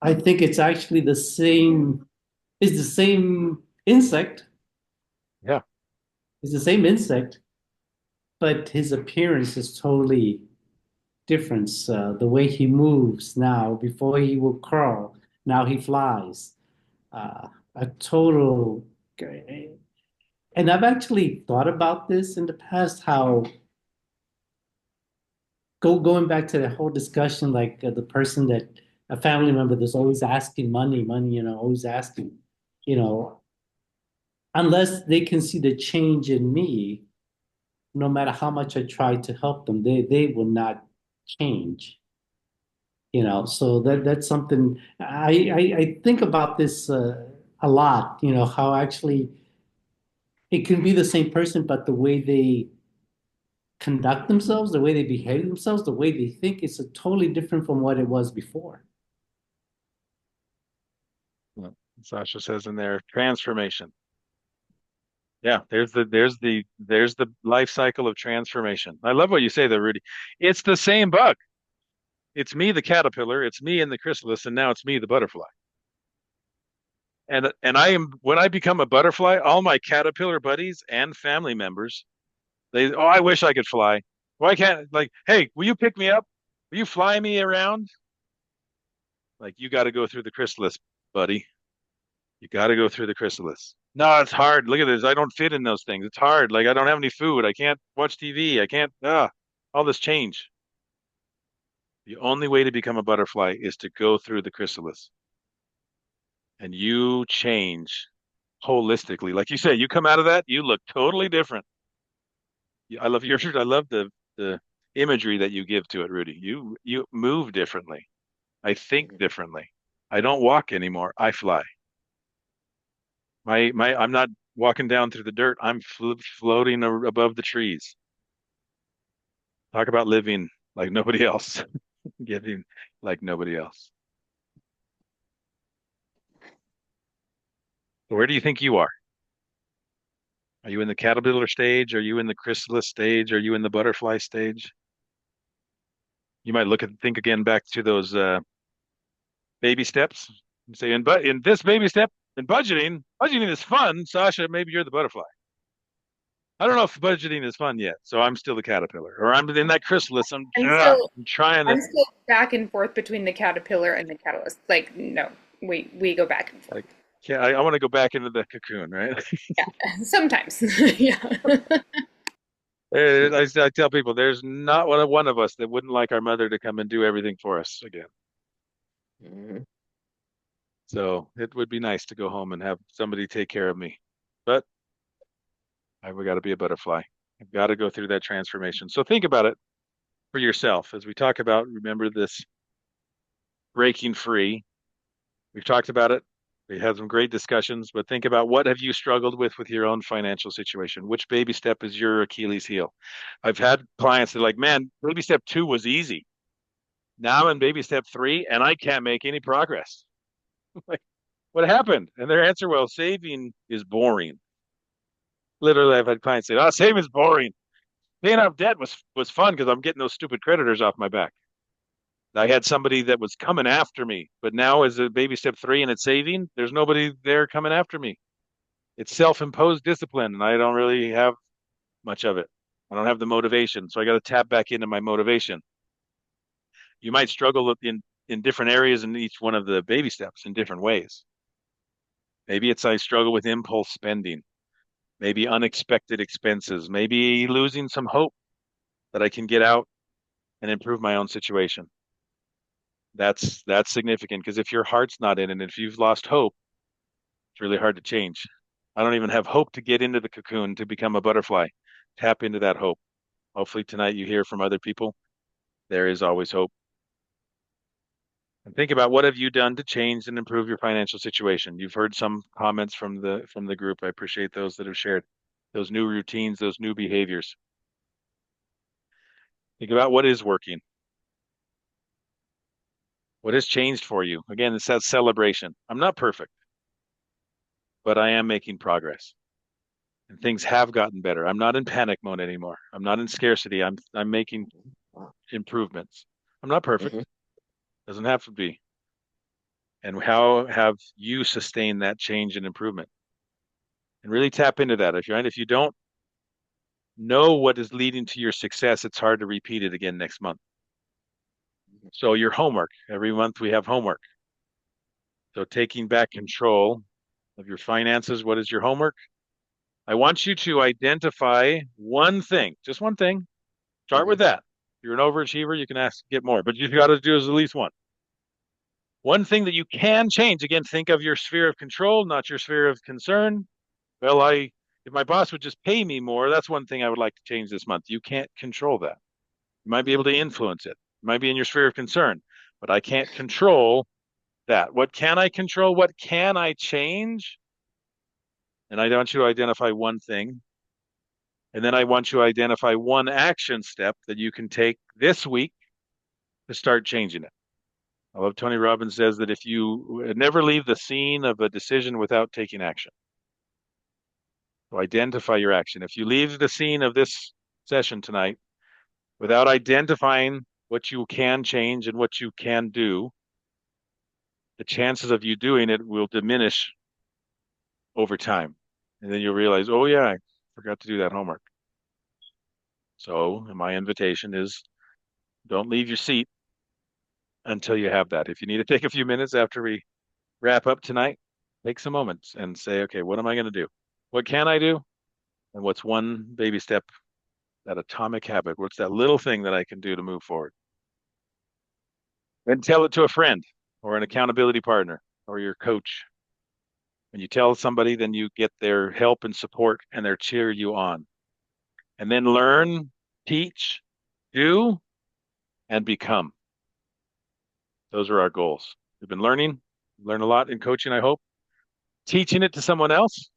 I think it's actually the same. It's the same insect.
Yeah.
It's the same insect, but his appearance is totally different. The way he moves now, before he will crawl, now he flies. A total. And I've actually thought about this in the past, how going back to the whole discussion, like the person that a family member that's always asking money, always asking, you know, unless they can see the change in me, no matter how much I try to help them, they will not change. So that's something I think about this a lot. How actually it can be the same person, but the way they conduct themselves, the way they behave themselves, the way they think is totally different from what it was before.
Yeah. Sasha says in there, transformation. Yeah, there's the life cycle of transformation. I love what you say there, Rudy. It's the same bug. It's me, the caterpillar. It's me in the chrysalis, and now it's me, the butterfly. And when I become a butterfly, all my caterpillar buddies and family members, I wish I could fly. Why can't, like, hey, will you pick me up? Will you fly me around? Like, you got to go through the chrysalis, buddy. You got to go through the chrysalis. No, it's hard. Look at this. I don't fit in those things. It's hard. Like I don't have any food. I can't watch TV. I can't, all this change. The only way to become a butterfly is to go through the chrysalis and you change holistically. Like you say, you come out of that, you look totally different. I love your, I love the imagery that you give to it, Rudy. You move differently. I think differently. I don't walk anymore. I fly. I'm not walking down through the dirt. I'm floating above the trees. Talk about living like nobody else, giving like nobody else. So where do you think you are? Are you in the caterpillar stage? Are you in the chrysalis stage? Are you in the butterfly stage? You might think again back to those baby steps and say, in this baby step, in budgeting is fun. Sasha, maybe you're the butterfly. I don't know if budgeting is fun yet, so I'm still the caterpillar, or I'm in that chrysalis.
I'm
I'm
still
trying to
I'm still back and forth between the caterpillar and the catalyst. Like, no, we go back and forth.
like, yeah, I want to go back into the cocoon, right?
Yeah, sometimes. Yeah.
I tell people there's not one of us that wouldn't like our mother to come and do everything for us again.
Mhm.
So it would be nice to go home and have somebody take care of me. But I've got to be a butterfly. I've got to go through that transformation. So think about it for yourself as we talk about, remember this breaking free. We've talked about it. We had some great discussions, but think about what have you struggled with your own financial situation? Which baby step is your Achilles heel? I've had clients that are like, man, baby step 2 was easy. Now I'm in baby step 3 and I can't make any progress. Like, what happened? And their answer, well, saving is boring. Literally, I've had clients say, "Oh, saving is boring. Paying off debt was fun because I'm getting those stupid creditors off my back." I had somebody that was coming after me, but now as a baby step 3 and it's saving, there's nobody there coming after me. It's self-imposed discipline, and I don't really have much of it. I don't have the motivation, so I got to tap back into my motivation. You might struggle in different areas in each one of the baby steps in different ways. Maybe it's I struggle with impulse spending, maybe unexpected expenses, maybe losing some hope that I can get out and improve my own situation. That's significant because if your heart's not in it, and if you've lost hope, it's really hard to change. I don't even have hope to get into the cocoon to become a butterfly. Tap into that hope. Hopefully tonight you hear from other people. There is always hope. And think about what have you done to change and improve your financial situation. You've heard some comments from the group. I appreciate those that have shared those new routines, those new behaviors. Think about what is working. What has changed for you? Again, it's that celebration. I'm not perfect, but I am making progress. And things have gotten better. I'm not in panic mode anymore. I'm not in scarcity. I'm making
Wow.
improvements. I'm not perfect.
Mhm.
Doesn't have to be. And how have you sustained that change and improvement? And really tap into that. If you don't know what is leading to your success, it's hard to repeat it again next month. So your homework, every month we have homework. So taking back control of your finances, what is your homework? I want you to identify one thing, just one thing. Start with
Mhm.
that. If you're an overachiever, you can ask to get more, but you've got to do is at least one. One thing that you can change. Again, think of your sphere of control, not your sphere of concern. Well, if my boss would just pay me more, that's one thing I would like to change this month. You can't control that. You might be able to influence it. It might be in your sphere of concern, but I can't control that. What can I control? What can I change? And I want you to identify one thing. And then I want you to identify one action step that you can take this week to start changing it. I love Tony Robbins says that if you never leave the scene of a decision without taking action. So identify your action. If you leave the scene of this session tonight without identifying what you can change and what you can do, the chances of you doing it will diminish over time. And then you'll realize, oh yeah, I forgot to do that homework. So my invitation is don't leave your seat until you have that. If you need to take a few minutes after we wrap up tonight, take some moments and say, okay, what am I going to do? What can I do? And what's one baby step, that atomic habit? What's that little thing that I can do to move forward? Then tell it to a friend or an accountability partner or your coach. When you tell somebody, then you get their help and support and they cheer you on. And then learn, teach, do, and become. Those are our goals. We've been learn a lot in coaching, I hope. Teaching it to someone else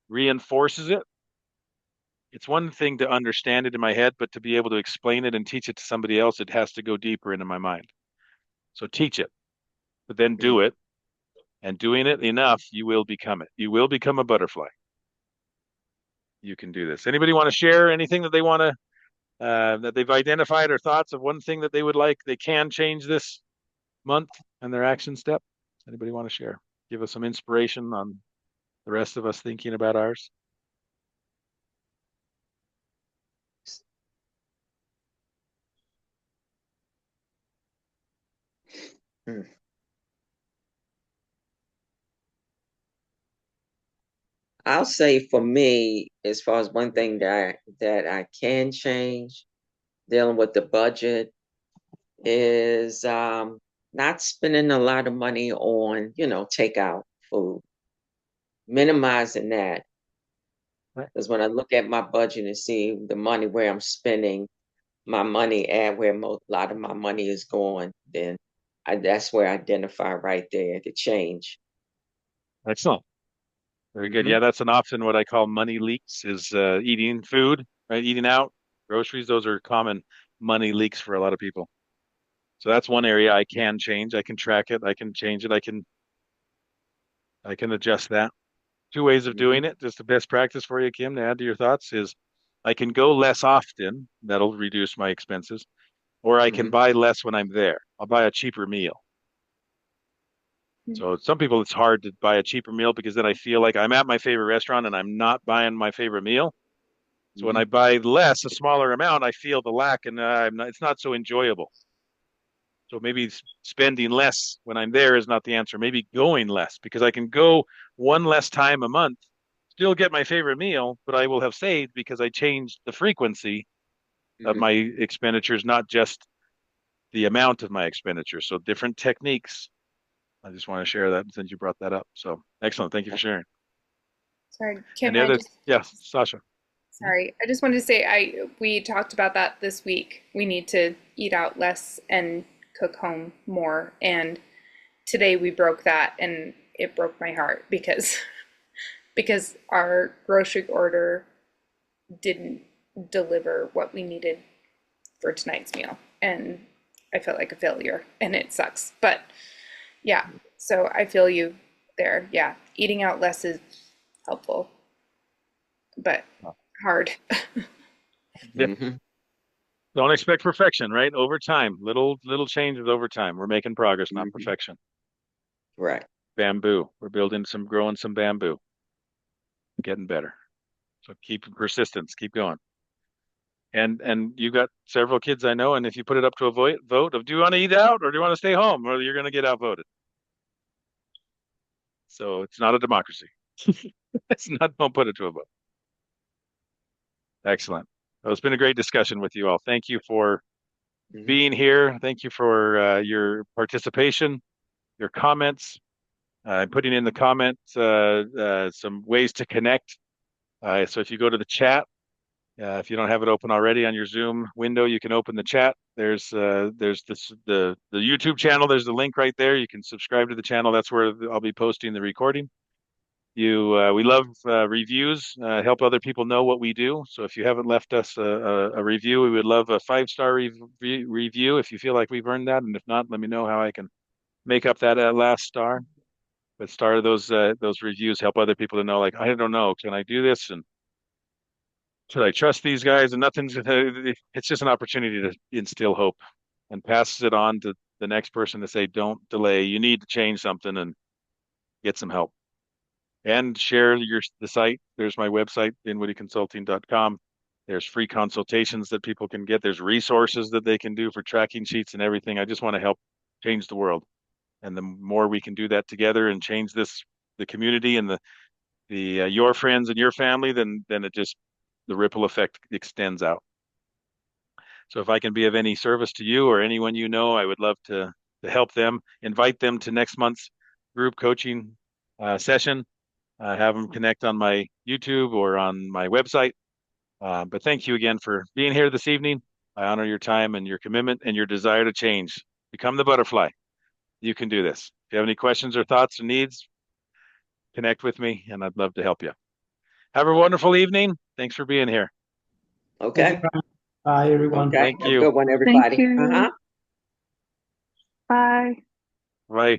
reinforces it. It's one thing to understand it in my head, but to be able to explain it and teach it to somebody else, it has to go deeper into my mind. So teach it, but then do it. And doing it enough, you will become it. You will become a butterfly. You can do this. Anybody want to share anything that they want to that they've identified or thoughts of one thing that they would like they can change this month and their action step? Anybody want to share? Give us some inspiration on the rest of us thinking about ours.
Hmm. I'll say for me, as far as one thing that I can change dealing with the budget is not spending a lot of money on, takeout food, minimizing that.
Right.
Because when I look at my budget and see the money where I'm spending my money at, where a lot of my money is going, then that's where I identify right there the change.
Excellent. Very good.
Hmm.
Yeah, that's an often what I call money leaks is eating food, right? Eating out, groceries. Those are common money leaks for a lot of people. So that's one area I can change. I can track it. I can change it. I can adjust that. Two ways of
Hmm.
doing it. Just the best practice for you, Kim, to add to your thoughts is I can go less often. That'll reduce my expenses. Or I can
Hmm.
buy less when I'm there. I'll buy a cheaper meal. So some people, it's hard to buy a cheaper meal because then I feel like I'm at my favorite restaurant and I'm not buying my favorite meal. So when I
Hmm.
buy less, a smaller amount, I feel the lack and it's not so enjoyable. So maybe spending less when I'm there is not the answer. Maybe going less because I can go one less time a month, still get my favorite meal, but I will have saved because I changed the frequency of
Hmm.
my expenditures, not just the amount of my expenditures. So different techniques. I just want to share that since you brought that up. So excellent. Thank you for sharing.
Sorry, Kim,
Any
I
other?
just
Yes, Sasha.
sorry. I just wanted to say we talked about that this week. We need to eat out less and cook home more. And today we broke that and it broke my heart because because our grocery order didn't deliver what we needed for tonight's meal. And I felt like a failure and it sucks. But yeah, so I feel you there. Yeah, eating out less is helpful, but hard.
Yeah.
Hmm.
Don't expect perfection, right? Over time, little changes over time. We're making progress, not
Hmm.
perfection.
Right.
Bamboo. We're growing some bamboo, getting better. So keep persistence, keep going. And you've got several kids I know, and if you put it up to a vote of do you want to eat out or do you want to stay home, or you're going to get outvoted. So it's not a democracy. It's not. Don't put it to a vote. Excellent. Well, it's been a great discussion with you all. Thank you for
Hmm.
being here. Thank you for your participation, your comments, putting in the comments some ways to connect. So if you go to the chat, if you don't have it open already on your Zoom window, you can open the chat. There's the YouTube channel. There's the link right there. You can subscribe to the channel. That's where I'll be posting the recording. We love reviews. Help other people know what we do. So if you haven't left us a review, we would love a 5-star review if you feel like we've earned that. And if not, let me know how I can make up that last star. But star those reviews help other people to know. Like I don't know, can I do this? And should I trust these guys? And nothing's. It's just an opportunity to instill hope and passes it on to the next person to say, don't delay. You need to change something and get some help. And share the site. There's my website, dinwoodyconsulting.com. There's free consultations that people can get. There's resources that they can do for tracking sheets and everything. I just want to help change the world. And the more we can do that together and change this the community and the your friends and your family, then it just the ripple effect extends out. So if I can be of any service to you or anyone you know, I would love to help them. Invite them to next month's group coaching session. Have them connect on my YouTube or on my website. But thank you again for being here this evening. I honor your time and your commitment and your desire to change. Become the butterfly. You can do this. If you have any questions or thoughts or needs, connect with me and I'd love to help you. Have a wonderful evening. Thanks for being here.
Okay.
Bye, everyone.
Okay.
Thank
Have a
you.
good one, everybody.
Thank you.
Uh-huh.
Bye.
Bye.